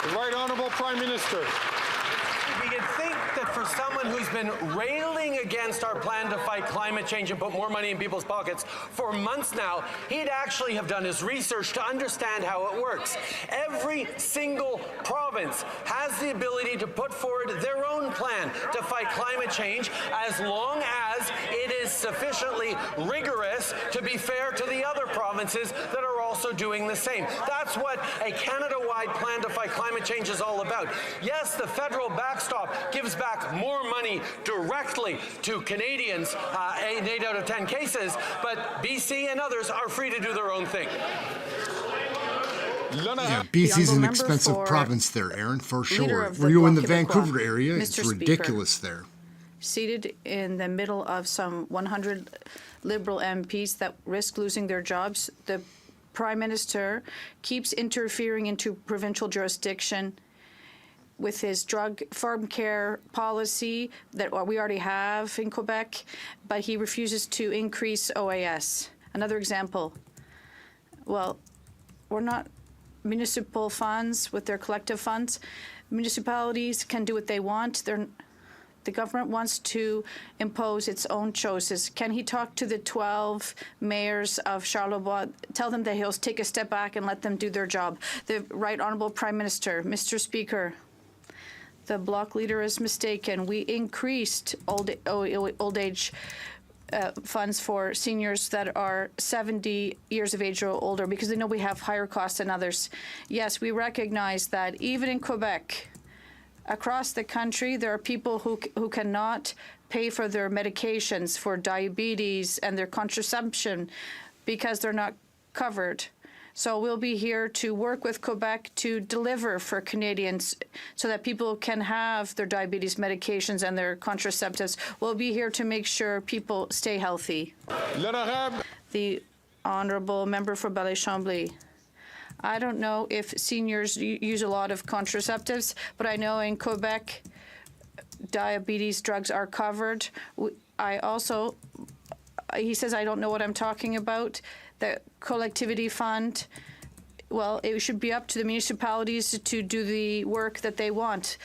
Speaker 3: The Right Honourable Prime Minister.
Speaker 18: You'd think that for someone who's been railing against our plan to fight climate change and put more money in people's pockets for months now, he'd actually have done his research to understand how it works. Every single province has the ability to put forward their own plan to fight climate change as long as it is sufficiently rigorous to be fair to the other provinces that are also doing the same. That's what a Canada-wide plan to fight climate change is all about. Yes, the federal backstop gives back more money directly to Canadians in 8 out of 10 cases, but BC and others are free to do their own thing.
Speaker 1: Yeah, BC's an expensive province there, Ehren, for sure. Were you in the Vancouver area? It's ridiculous there.
Speaker 20: Seated in the middle of some 100 Liberal MPs that risk losing their jobs, the Prime Minister keeps interfering into provincial jurisdiction with his drug farm care policy that we already have in Quebec, but he refuses to increase OAS. Another example, well, we're not municipal funds with their collective funds. Municipalities can do what they want. The government wants to impose its own choices. Can he talk to the 12 mayors of Charlevoix, tell them that he'll take a step back and let them do their job? The Right Honourable Prime Minister, Mr. Speaker, the Bloc leader is mistaken. We increased old age funds for seniors that are 70 years of age or older because they know we have higher costs than others. Yes, we recognize that even in Quebec, across the country, there are people who cannot pay for their medications for diabetes and their contraception because they're not covered. So we'll be here to work with Quebec to deliver for Canadians so that people can have their diabetes medications and their contraceptives. We'll be here to make sure people stay healthy. The Honourable Member for Ballet-Chambly. I don't know if seniors use a lot of contraceptives, but I know in Quebec, diabetes drugs are covered. He says, I don't know what I'm talking about. The collectivity fund, well, it should be up to the municipalities to do the work that they want.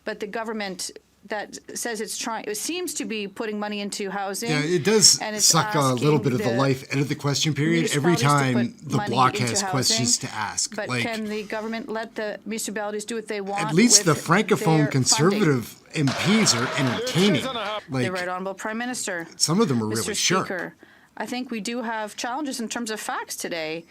Speaker 20: But the government that says it seems to be putting money into housing.
Speaker 1: Yeah, it does suck a little bit of the life out of the question period every time the Bloc has questions to ask.
Speaker 20: But can the government let the municipalities do what they want?
Speaker 1: At least the Francophone Conservative MPs are entertaining.
Speaker 20: The Right Honourable Prime Minister.
Speaker 1: Some of them are really
Speaker 20: Mr.
Speaker 1: sharp.
Speaker 20: Speaker, I think we do have challenges in terms of facts today.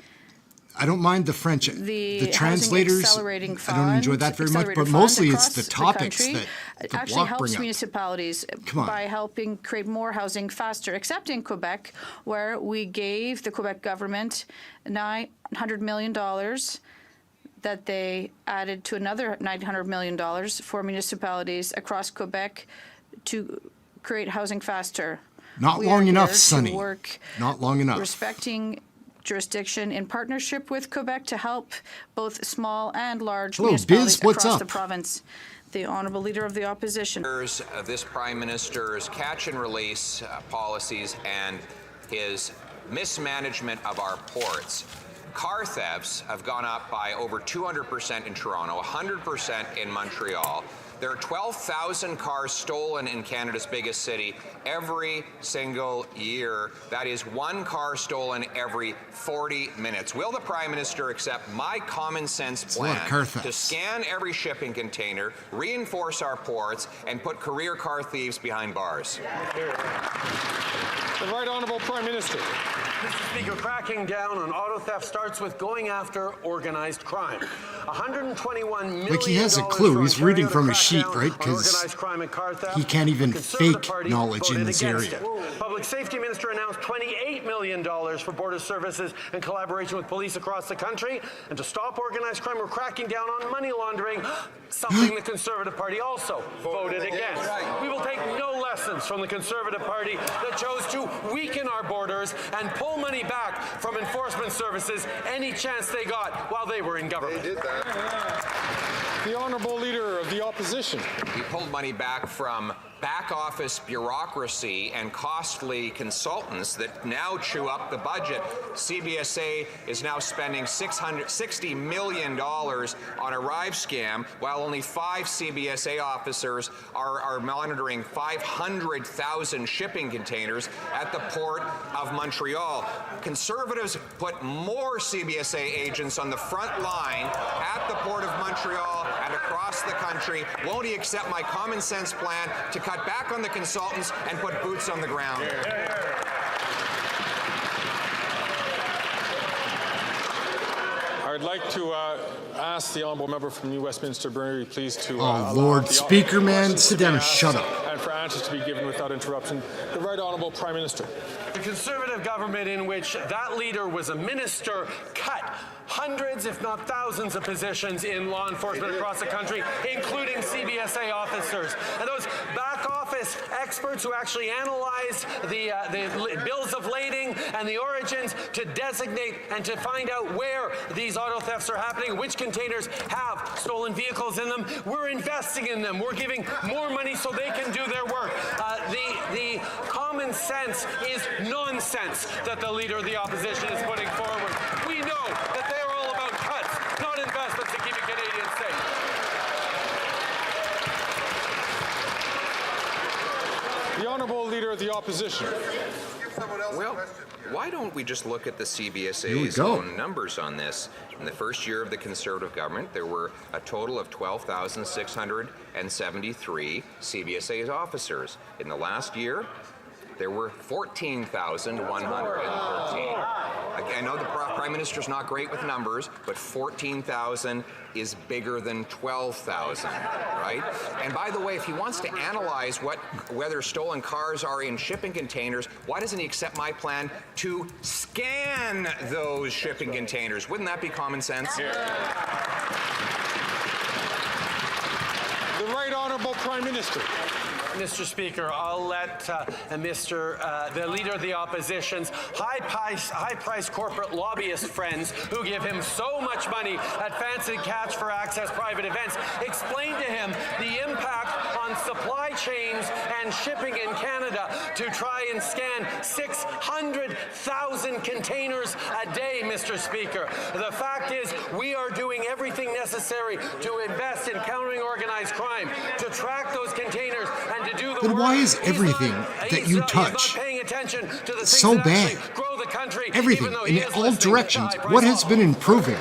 Speaker 1: I don't mind the French, the translators.
Speaker 20: Accelerating Fund,
Speaker 1: I don't enjoy that very much, but mostly it's the topics that the
Speaker 20: actually
Speaker 1: Bloc
Speaker 20: helps
Speaker 1: bring up.
Speaker 20: municipalities by helping create more housing faster, except in Quebec, where we gave the Quebec government $900 million that they added to another $900 million for municipalities across Quebec to create housing faster.
Speaker 1: Not
Speaker 20: We
Speaker 1: long
Speaker 20: are
Speaker 1: enough,
Speaker 20: here to
Speaker 1: Sonny.
Speaker 20: work
Speaker 1: Not long enough.
Speaker 20: respecting jurisdiction in partnership with Quebec to help both small and large
Speaker 1: Hello,
Speaker 20: municipalities
Speaker 1: Biz, what's
Speaker 20: across
Speaker 1: up?
Speaker 20: the province. The Honourable Leader of the Opposition.
Speaker 17: This Prime Minister's catch and release policies and his mismanagement of our ports. Car thefts have gone up by over 200% in Toronto, 100% in Montreal. There are 12,000 cars stolen in Canada's biggest city every single year. That is one car stolen every 40 minutes. Will the Prime Minister accept my common sense plan to scan every shipping container, reinforce our ports, and put career car thieves behind bars?
Speaker 3: The Right Honourable Prime Minister.
Speaker 18: Mr. Speaker, cracking down on auto theft starts with going after organized crime. $121 million.
Speaker 1: Like he has a clue. He's reading from a sheet, right? Because he can't even fake knowledge in this area.
Speaker 18: Public Safety Minister announced $28 million for border services in collaboration with police across the country. And to stop organized crime, we're cracking down on money laundering, something the Conservative Party also voted against. We will take no lessons from the Conservative Party that chose to weaken our borders and pull money back from enforcement services any chance they got while they were in government.
Speaker 3: They did that. The Honourable Leader of the Opposition.
Speaker 17: We pulled money back from back office bureaucracy and costly consultants that now chew up the budget. CBSA is now spending $660 million on a Arrive scam, while only 5 CBSA officers are monitoring 500,000 shipping containers at the port of Montreal. Conservatives put more CBSA agents on the front line at the port of Montreal and across the country. Won't he accept my common sense plan to cut back on the consultants and put boots on the ground?
Speaker 3: I'd like to ask the Honourable Member from New Westminster Burnaby, please, to
Speaker 1: Oh, Lord, Speaker, man, sit down and shut up.
Speaker 3: And for answers to be given without interruption. The Right Honourable Prime Minister.
Speaker 18: The Conservative government in which that leader was a minister cut hundreds, if not thousands, of positions in law enforcement across the country, including CBSA officers. And those back office experts who actually analyzed the bills of lading and the origins to designate and to find out where these auto thefts are happening, which containers have stolen vehicles in them. We're investing in them. We're giving more money so they can do their work. The common sense is nonsense that the Leader of the Opposition is putting forward. We know that they are all about cuts, not investments to keep Canadians safe.
Speaker 3: The Honourable Leader of the Opposition.
Speaker 17: Well, why don't we just look at the CBSA's own numbers on this? In the first year of the Conservative government, there were a total of 12,673 CBSA officers. In the last year, there were 14,113. I know the Prime Minister's not great with numbers, but 14,000 is bigger than 12,000, right? And by the way, if he wants to analyze whether stolen cars are in shipping containers, why doesn't he accept my plan to scan those shipping containers? Wouldn't that be common sense?
Speaker 3: The Right Honourable Prime Minister.
Speaker 18: Mr. Speaker, I'll let the Leader of the Opposition's high-priced corporate lobbyist friends who give him so much money at fancy catch for access private events explain to him the impact on supply chains and shipping in Canada to try and scan 600,000 containers a day, Mr. Speaker. The fact is, we are doing everything necessary to invest in countering organized crime, to track those containers, and to do the
Speaker 1: Then
Speaker 18: work.
Speaker 1: why is everything that you touch so bad? Everything, in all directions. What has been improving?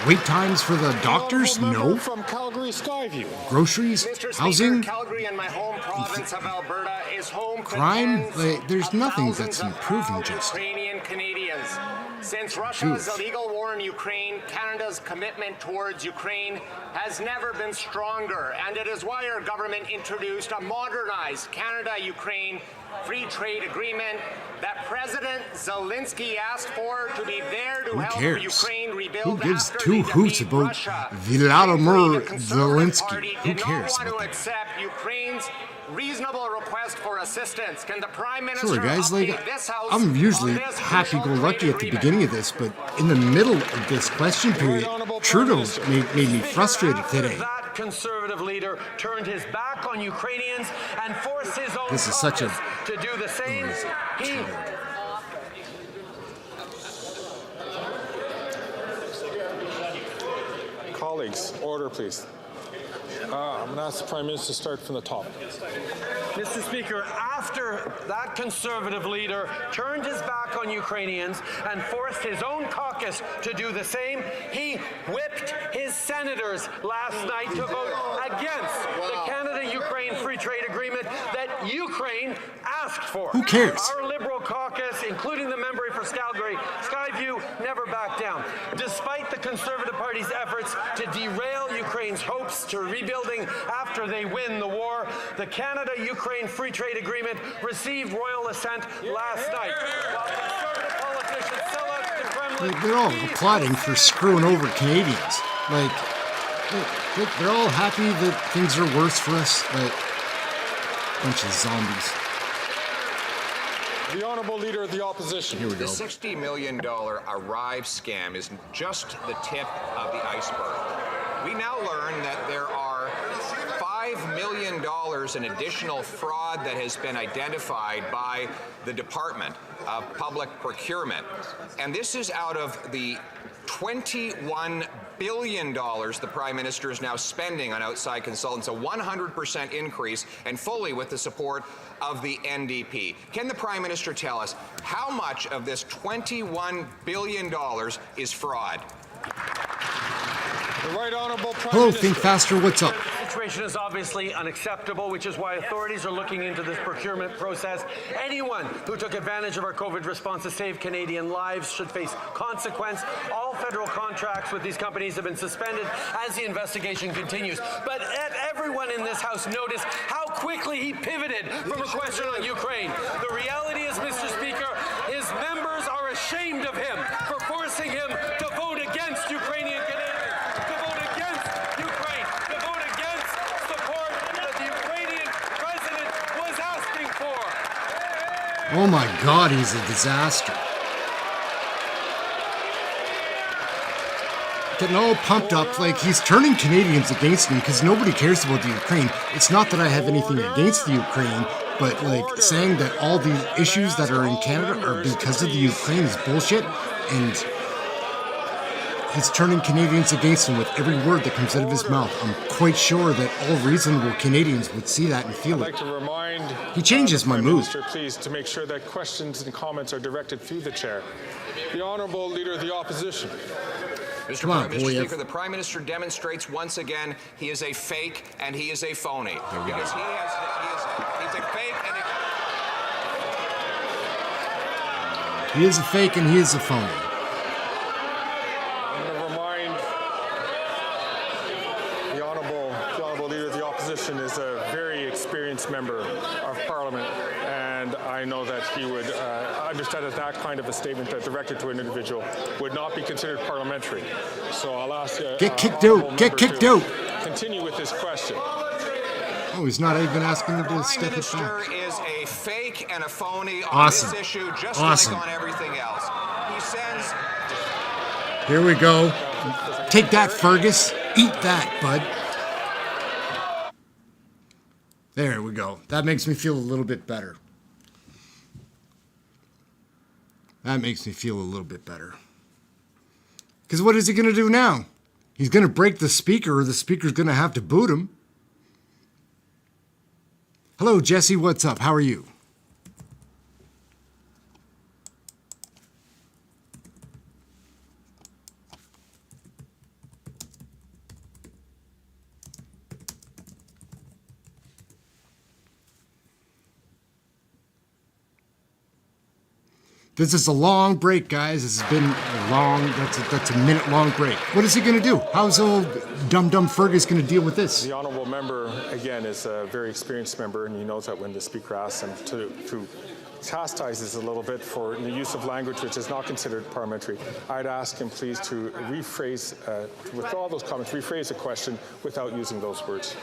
Speaker 1: Wait times for the doctors? No.
Speaker 3: From Calgary Skyview.
Speaker 1: Groceries?
Speaker 2: Mr.
Speaker 1: Housing?
Speaker 2: Speaker, Calgary and my home province of Alberta is home to
Speaker 1: Crime?
Speaker 2: tens
Speaker 1: There's
Speaker 2: of
Speaker 1: nothing
Speaker 2: thousands
Speaker 1: that's
Speaker 2: of
Speaker 1: improving,
Speaker 2: proud
Speaker 1: just.
Speaker 2: Ukrainian Canadians. Since Russia's illegal war in Ukraine, Canada's commitment towards Ukraine has never been stronger, and it is why our government introduced a modernized Canada-Ukraine free trade agreement that President Zelensky asked for to be there to help Ukraine rebuild after
Speaker 1: Who hoots about Vladimir Zelensky? Who cares?
Speaker 2: Want to accept Ukraine's reasonable request for assistance. Can the Prime Minister
Speaker 1: Sorry, guys. Like,
Speaker 2: update this House
Speaker 1: I'm usually
Speaker 2: on this
Speaker 1: happy-go-lucky at the beginning of this, but in the middle of this question period, Trudeau made me frustrated today.
Speaker 18: That conservative leader turned his back on Ukrainians and forced his own
Speaker 1: This is such a
Speaker 18: caucus to do the same. He
Speaker 3: Colleagues, order, please. I'm going to ask the Prime Minister to start from the top.
Speaker 18: Mr. Speaker, after that conservative leader turned his back on Ukrainians and forced his own caucus to do the same, he whipped his senators last night to vote against the Canada-Ukraine Free Trade Agreement that Ukraine asked for.
Speaker 1: Who cares?
Speaker 18: Our Liberal caucus, including the member for Skyview, never backed down. Despite the Conservative Party's efforts to derail Ukraine's hopes to rebuilding after they win the war, the Canada-Ukraine Free Trade Agreement received royal assent last night. While Conservative politicians sell out the Kremlin,
Speaker 1: Like, they're all applauding for screwing over Canadians. Like, they're all happy that things are worse for us. Like, bunch of zombies.
Speaker 3: The Honourable Leader of the Opposition.
Speaker 1: Here we go.
Speaker 17: The $60 million Arrive scam is just the tip of the iceberg. We now learn that there are $5 million in additional fraud that has been identified by the Department of Public Procurement. And this is out of the $21 billion the Prime Minister is now spending on outside consultants, a 100% increase, and fully with the support of the NDP. Can the Prime Minister tell us how much of this $21 billion is fraud?
Speaker 3: The Right Honourable Prime
Speaker 1: Hello,
Speaker 3: Minister.
Speaker 1: Think Faster, what's up?
Speaker 18: The situation is obviously unacceptable, which is why authorities are looking into this procurement process. Anyone who took advantage of our COVID response to save Canadian lives should face consequence. All federal contracts with these companies have been suspended as the investigation continues. But everyone in this House noticed how quickly he pivoted from a question on Ukraine. The reality is, Mr. Speaker, his members are ashamed of him for forcing him to vote against Ukrainian Canadians.
Speaker 1: Oh my God, he's a disaster. Getting all pumped up like he's turning Canadians against me because nobody cares about the Ukraine. It's not that I have anything against the Ukraine, but like saying that all the issues that are in Canada are because of the Ukraine is bullshit, and he's turning Canadians against him with every word that comes out of his mouth. I'm quite sure that all reasonable Canadians would see that and feel
Speaker 3: I'd
Speaker 1: it.
Speaker 3: like to remind
Speaker 1: He changes my
Speaker 3: Prime
Speaker 1: mood.
Speaker 3: Minister, please, to make sure that questions and comments are directed through the chair. The Honourable Leader of the Opposition.
Speaker 17: Mr.
Speaker 1: Come on,
Speaker 17: Prime Minister,
Speaker 1: Poilievre.
Speaker 17: Speaker, the Prime Minister demonstrates once again he is a fake and he is a phony. Because he's a fake and
Speaker 1: He is a fake and he is a phony.
Speaker 3: I'm going to remind the Honourable Leader of the Opposition is a very experienced member of Parliament, and I know that he would understand that that kind of a statement that directed to an individual would not be considered parliamentary. So I'll ask
Speaker 1: Get kicked out. Get kicked out.
Speaker 3: Continue with this question.
Speaker 1: Oh, he's not even asking him to step it back.
Speaker 17: Minister is a fake and a phony on
Speaker 1: Awesome.
Speaker 17: this issue, just
Speaker 1: Awesome.
Speaker 17: like on everything else. He sends.
Speaker 1: Here we go. Take that, Fergus. Eat that, bud. There we go. That makes me feel a little bit better. That makes me feel a little bit better. Because what is he going to do now? He's going to break the speaker, or the speaker's going to have to boot him. Hello, Jesse. What's up? How are you? This is a long break, guys. This has been a long, that's a minute-long break. What is he going to do? How's old dumb Fergus going to deal with this?
Speaker 3: The Honourable Member, again, is a very experienced member, and he knows that when the Speaker asks him to chastises a little bit for the use of language which is not considered parliamentary, I'd ask him please to rephrase, withdraw those comments, rephrase the question without using those words.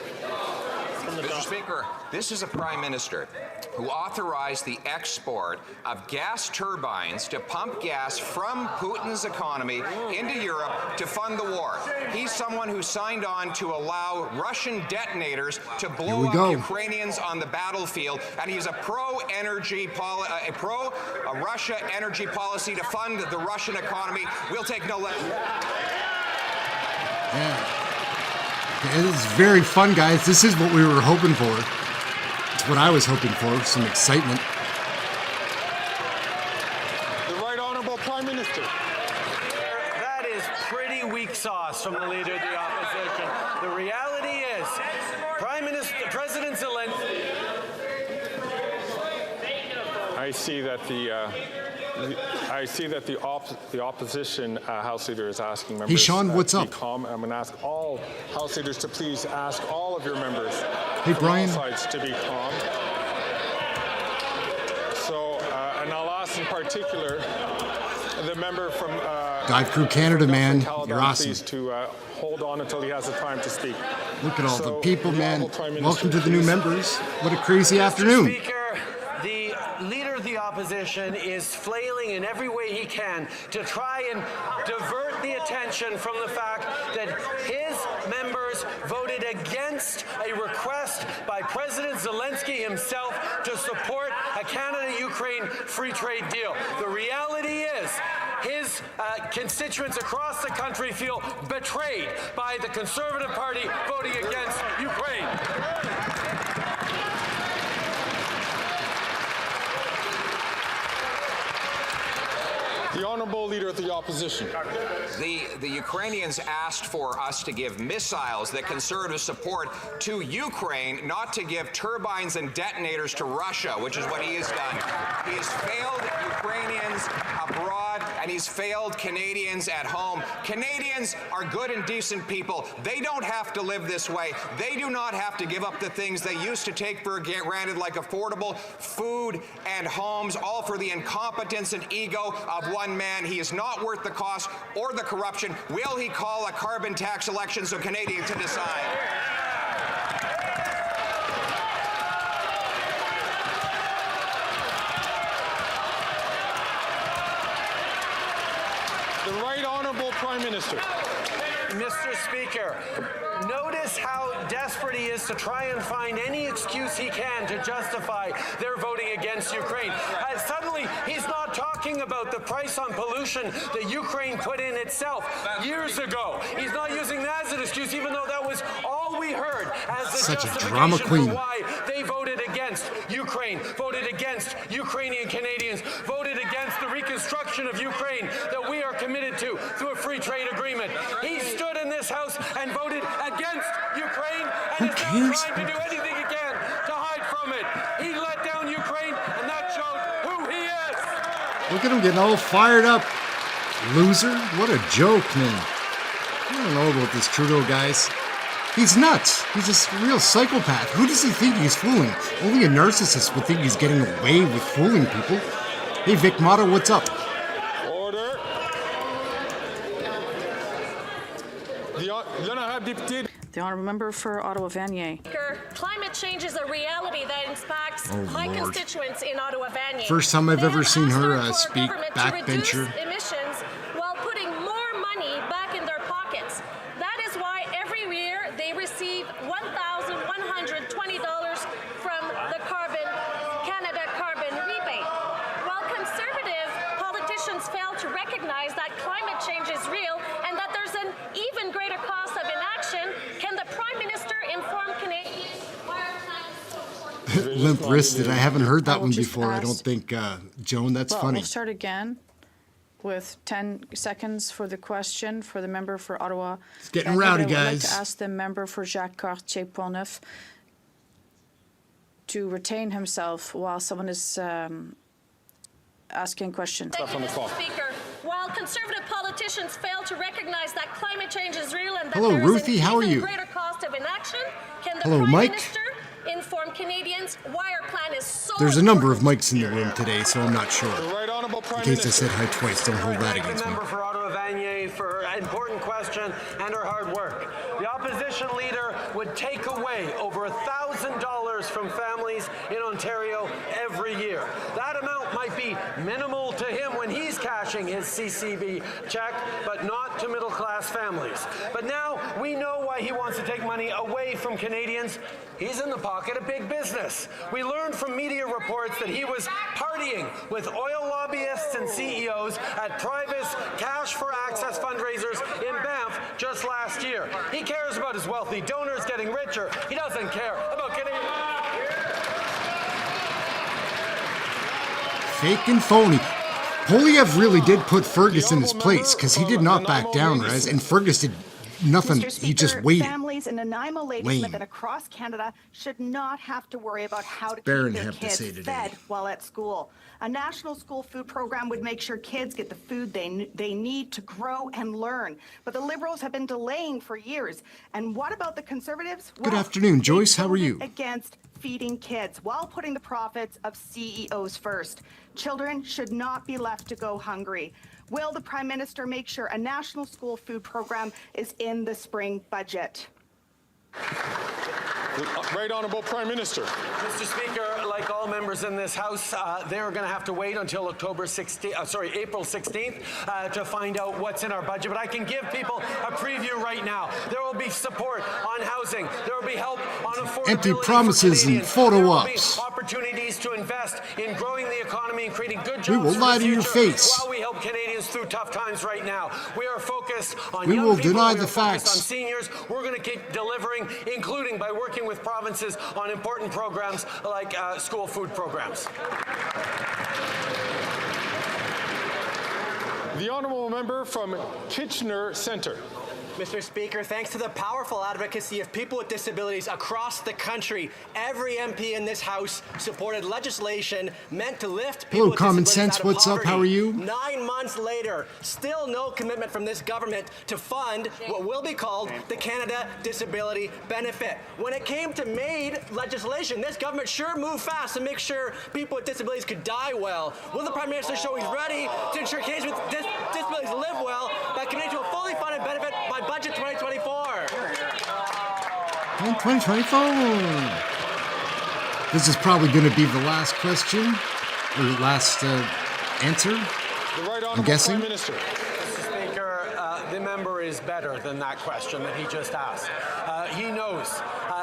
Speaker 17: Mr. Speaker, this is a Prime Minister who authorized the export of gas turbines to pump gas from Putin's economy into Europe to fund the war. He's someone who signed on to allow Russian detonators to blow up Ukrainians on the battlefield, and he's a pro-energy, Russia energy policy to fund the Russian economy. We'll take no less.
Speaker 1: Yeah. It is very fun, guys. This is what we were hoping for. It's what I was hoping for, some excitement.
Speaker 3: The Right Honourable Prime Minister.
Speaker 4: That is pretty weak sauce from the Leader of the Opposition. The reality is, President Zelensky...
Speaker 3: I see that the opposition House Leader is asking members
Speaker 1: hey, Sean, what's
Speaker 3: to
Speaker 1: up?
Speaker 3: be calm. I'm going to ask all House Leaders to please ask all of your members
Speaker 1: hey, Brian.
Speaker 3: from all sides to be calm. So, and I'll ask in particular the member from
Speaker 1: Dive Crew Canada, man. You're awesome.
Speaker 3: Please to hold on until he has the time to speak.
Speaker 1: Look at all the people, man.
Speaker 3: Prime
Speaker 1: Welcome
Speaker 3: Minister,
Speaker 1: to the new
Speaker 3: please.
Speaker 1: members. What a crazy afternoon.
Speaker 4: Speaker, the Leader of the Opposition is flailing in every way he can to try and divert the attention from the fact that his members voted against a request by President Zelensky himself to support a Canada-Ukraine free trade deal. The reality is, his constituents across the country feel betrayed by the Conservative Party voting against Ukraine.
Speaker 3: The Honourable Leader of the Opposition.
Speaker 17: The Ukrainians asked for us to give missiles that Conservatives support to Ukraine, not to give turbines and detonators to Russia, which is what he has done. He has failed Ukrainians abroad, and he's failed Canadians at home. Canadians are good and decent people. They don't have to live this way. They do not have to give up the things they used to take for granted, like affordable food and homes, all for the incompetence and ego of one man. He is not worth the cost or the corruption. Will he call a carbon tax election so Canadians to decide?
Speaker 3: The Right Honourable Prime Minister.
Speaker 4: Mr. Speaker, notice how desperate he is to try and find any excuse he can to justify their voting against Ukraine. Suddenly, he's not talking about the price on pollution that Ukraine put in itself years ago. He's not using that as an excuse, even though that was all we heard as the
Speaker 1: Such a
Speaker 4: justification
Speaker 1: drama queen.
Speaker 4: for why they voted against Ukraine, voted against Ukrainian Canadians, voted against the reconstruction of Ukraine that we are committed to through a free trade agreement. He stood in this House and voted against Ukraine and is now trying to do anything he can to hide from it. He let down Ukraine, and that showed who he is.
Speaker 1: Look at him getting all fired up. Loser. What a joke, man. I don't know about this Trudeau, guys. He's nuts. He's a real psychopath. Who does he think he's fooling? Only a narcissist would think he's getting away with fooling people. Hey, Vic Mata, what's up?
Speaker 3: Order.
Speaker 20: The Honourable Member for Ottawa-Vanier.
Speaker 22: Climate change is a reality that impacts my
Speaker 1: Lord.
Speaker 22: constituents in Ottawa-Vanier.
Speaker 1: First time I've ever seen her
Speaker 22: Our
Speaker 1: speak
Speaker 22: government to
Speaker 1: backbencher.
Speaker 22: reduce emissions while putting more money back in their pockets. That is why every year they receive $1,120 from the Canada carbon rebate. While conservative politicians fail to recognize that climate change is real and that there's an even greater cost of inaction, can the Prime Minister inform Canadians why our climate is so important?
Speaker 1: Limp-wristed. I haven't heard that
Speaker 20: I will
Speaker 1: one
Speaker 20: just
Speaker 1: before. I don't
Speaker 20: ask-
Speaker 1: think, Joan, that's
Speaker 20: Well,
Speaker 1: funny.
Speaker 20: we'll start again with 10 seconds for the question for the member for Ottawa.
Speaker 1: It's getting
Speaker 20: And
Speaker 1: rowdy,
Speaker 20: I would like
Speaker 1: guys.
Speaker 20: to ask the member for Jacques Cartier-Portneuf to retain himself while someone is asking questions.
Speaker 22: Thank you, Mr. Speaker. While conservative politicians fail to recognize that climate change is real and that
Speaker 1: Hello,
Speaker 22: there is
Speaker 1: Ruthie,
Speaker 22: an
Speaker 1: how are
Speaker 22: even
Speaker 1: you?
Speaker 22: greater cost of inaction, can the
Speaker 1: Hello,
Speaker 22: Prime
Speaker 1: Mike.
Speaker 22: Minister inform Canadians why our plan is so
Speaker 1: There's a number of mics in the room today, so I'm not sure.
Speaker 3: The Right Honourable Prime
Speaker 1: In case I
Speaker 3: Minister.
Speaker 1: said hi twice, don't hold that
Speaker 4: Thank
Speaker 1: against
Speaker 4: the
Speaker 1: me.
Speaker 4: member for Ottawa-Vanier for an important question and her hard work. The opposition leader would take away over $1,000 from families in Ontario every year. That amount might be minimal to him when he's cashing his CCB check, but not to middle-class families. But now we know why he wants to take money away from Canadians. He's in the pocket of big business. We learned from media reports that he was partying with oil lobbyists and CEOs at private cash for access fundraisers in Banff just last year. He cares about his wealthy donors getting richer. He doesn't care about getting...
Speaker 1: Fake and phony. Poilievre really did put Fergus in his place because he did not back down, Raz, and Fergus did nothing.
Speaker 5: Mr. Speaker,
Speaker 1: He just waited.
Speaker 5: Families in Nanaimo, Ladysmith, and across Canada should not have to worry about how to
Speaker 1: Baron
Speaker 5: keep their
Speaker 1: have to
Speaker 5: kids
Speaker 1: say today.
Speaker 5: fed while at school. A national school food program would make sure kids get the food they need to grow and learn. But the Liberals have been delaying for years. And what about the Conservatives?
Speaker 1: Good afternoon, Joyce. How are you?
Speaker 5: Against feeding kids while putting the profits of CEOs first. Children should not be left to go hungry. Will the Prime Minister make sure a national school food program is in the spring budget?
Speaker 3: The Right Honourable Prime Minister.
Speaker 4: Mr. Speaker, like all members in this House, they're going to have to wait until April 16th to find out what's in our budget. But I can give people a preview right now. There will be support on housing. There will be help on affordability.
Speaker 1: Empty promises and photo
Speaker 4: There will
Speaker 1: ops.
Speaker 4: be opportunities to invest in growing the economy and creating good jobs.
Speaker 1: We will
Speaker 4: for
Speaker 1: lie
Speaker 4: the
Speaker 1: to your
Speaker 4: future
Speaker 1: face.
Speaker 4: While we help Canadians through tough times right now, we are focused on
Speaker 1: We
Speaker 4: young
Speaker 1: will
Speaker 4: people.
Speaker 1: deny
Speaker 4: We
Speaker 1: the
Speaker 4: are focused
Speaker 1: facts.
Speaker 4: on seniors. We're going to keep delivering, including by working with provinces on important programs like school food programs.
Speaker 3: The Honourable Member from Kitchener Centre.
Speaker 8: Mr. Speaker, thanks to the powerful advocacy of people with disabilities across the country, every MP in this House supported legislation meant to lift people
Speaker 1: Hello,
Speaker 8: with
Speaker 1: Common
Speaker 8: disabilities
Speaker 1: Sense.
Speaker 8: out of
Speaker 1: What's up?
Speaker 8: poverty.
Speaker 1: How are you?
Speaker 8: 9 months later, still no commitment from this government to fund what will be called the Canada Disability Benefit. When it came to MAID legislation, this government sure moved fast to make sure people with disabilities could die well. Will the Prime Minister show he's ready to ensure Canadians with disabilities live well by committing to a fully funded benefit by budget 2024?
Speaker 1: In 2024. This is probably going to be the last question, or last answer.
Speaker 3: The Right Honourable
Speaker 1: I'm guessing.
Speaker 3: Prime Minister.
Speaker 4: Mr. Speaker, the member is better than that question that he just asked. He knows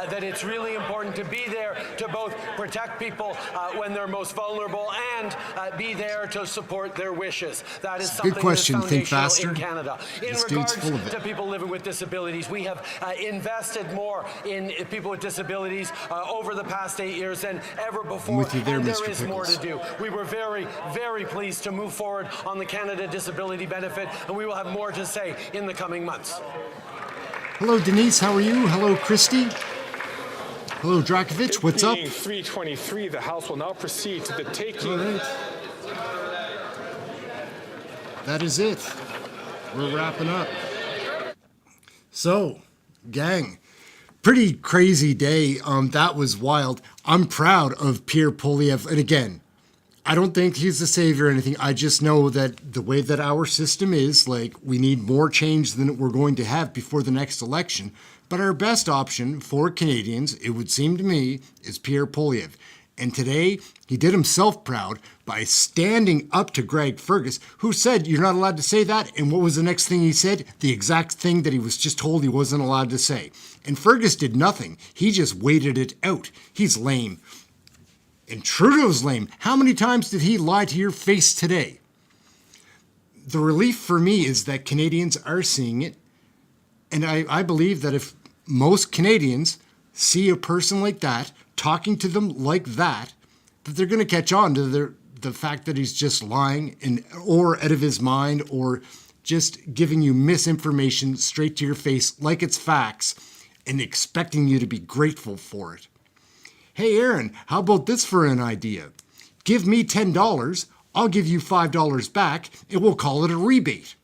Speaker 4: that it's really important to be there to both protect people when they're most vulnerable and be there to support their wishes. That is something
Speaker 1: Good question.
Speaker 4: that's
Speaker 1: Think
Speaker 4: foundational
Speaker 1: faster.
Speaker 4: in Canada. In
Speaker 1: This
Speaker 4: regards
Speaker 1: dude's full of it.
Speaker 4: to people living with disabilities, we have invested more in people with disabilities over the past 8 years than ever before.
Speaker 1: I'm with you there,
Speaker 4: and
Speaker 1: Mr.
Speaker 4: there is more
Speaker 1: Pickles.
Speaker 4: to do. We were very, very pleased to move forward on the Canada Disability Benefit, and we will have more to say in the coming months.
Speaker 1: Hello, Denise. How are you? Hello, Christy. Hello, Drakovich. What's up?
Speaker 3: Being 3:23, the House will now proceed to the taking.
Speaker 1: All right. That is it. We're wrapping up. So, gang, pretty crazy day. That was wild. I'm proud of Pierre Poilievre. And again, I don't think he's the savior or anything. I just know that the way that our system is, like, we need more change than we're going to have before the next election. But our best option for Canadians, it would seem to me, is Pierre Poilievre. And today, he did himself proud by standing up to Greg Fergus, who said, you're not allowed to say that. And what was the next thing he said? The exact thing that he was just told he wasn't allowed to say. And Fergus did nothing. He just waited it out. He's lame. And Trudeau's lame. How many times did he lie to your face today? The relief for me is that Canadians are seeing it. And I believe that if most Canadians see a person like that, talking to them like that they're going to catch on to the fact that he's just lying or out of his mind or just giving you misinformation straight to your face like it's facts and expecting you to be grateful for it. Hey, Ehren, how about this for an idea? Give me $10, I'll give you $5 back, and we'll call it a rebate.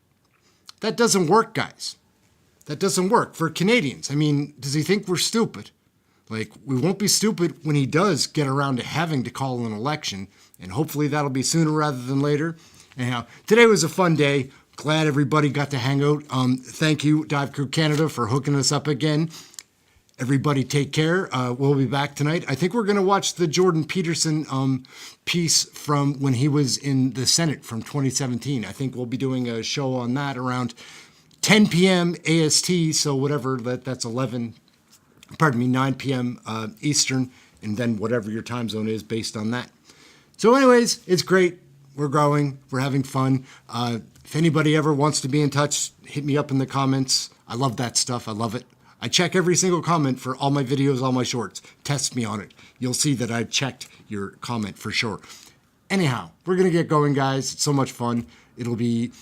Speaker 1: That doesn't work, guys. That doesn't work for Canadians. I mean, does he think we're stupid? Like, we won't be stupid when he does get around to having to call an election, and hopefully that'll be sooner rather than later. Anyhow, today was a fun day. Glad everybody got to hang out. Thank you, Dive Crew Canada, for hooking us up again. Everybody take care. We'll be back tonight. I think we're going to watch the Jordan Peterson piece from when he was in the Senate from 2017. I think we'll be doing a show on that around 10 p.m. AST, so whatever, that's 9 p.m. Eastern, and then whatever your time zone is based on that. So anyways, it's great. We're growing. We're having fun. If anybody ever wants to be in touch, hit me up in the comments. I love that stuff. I love it. I check every single comment for all my videos, all my shorts. Test me on it. You'll see that I checked your comment for sure. Anyhow, we're going to get going, guys. It's so much fun. It'll be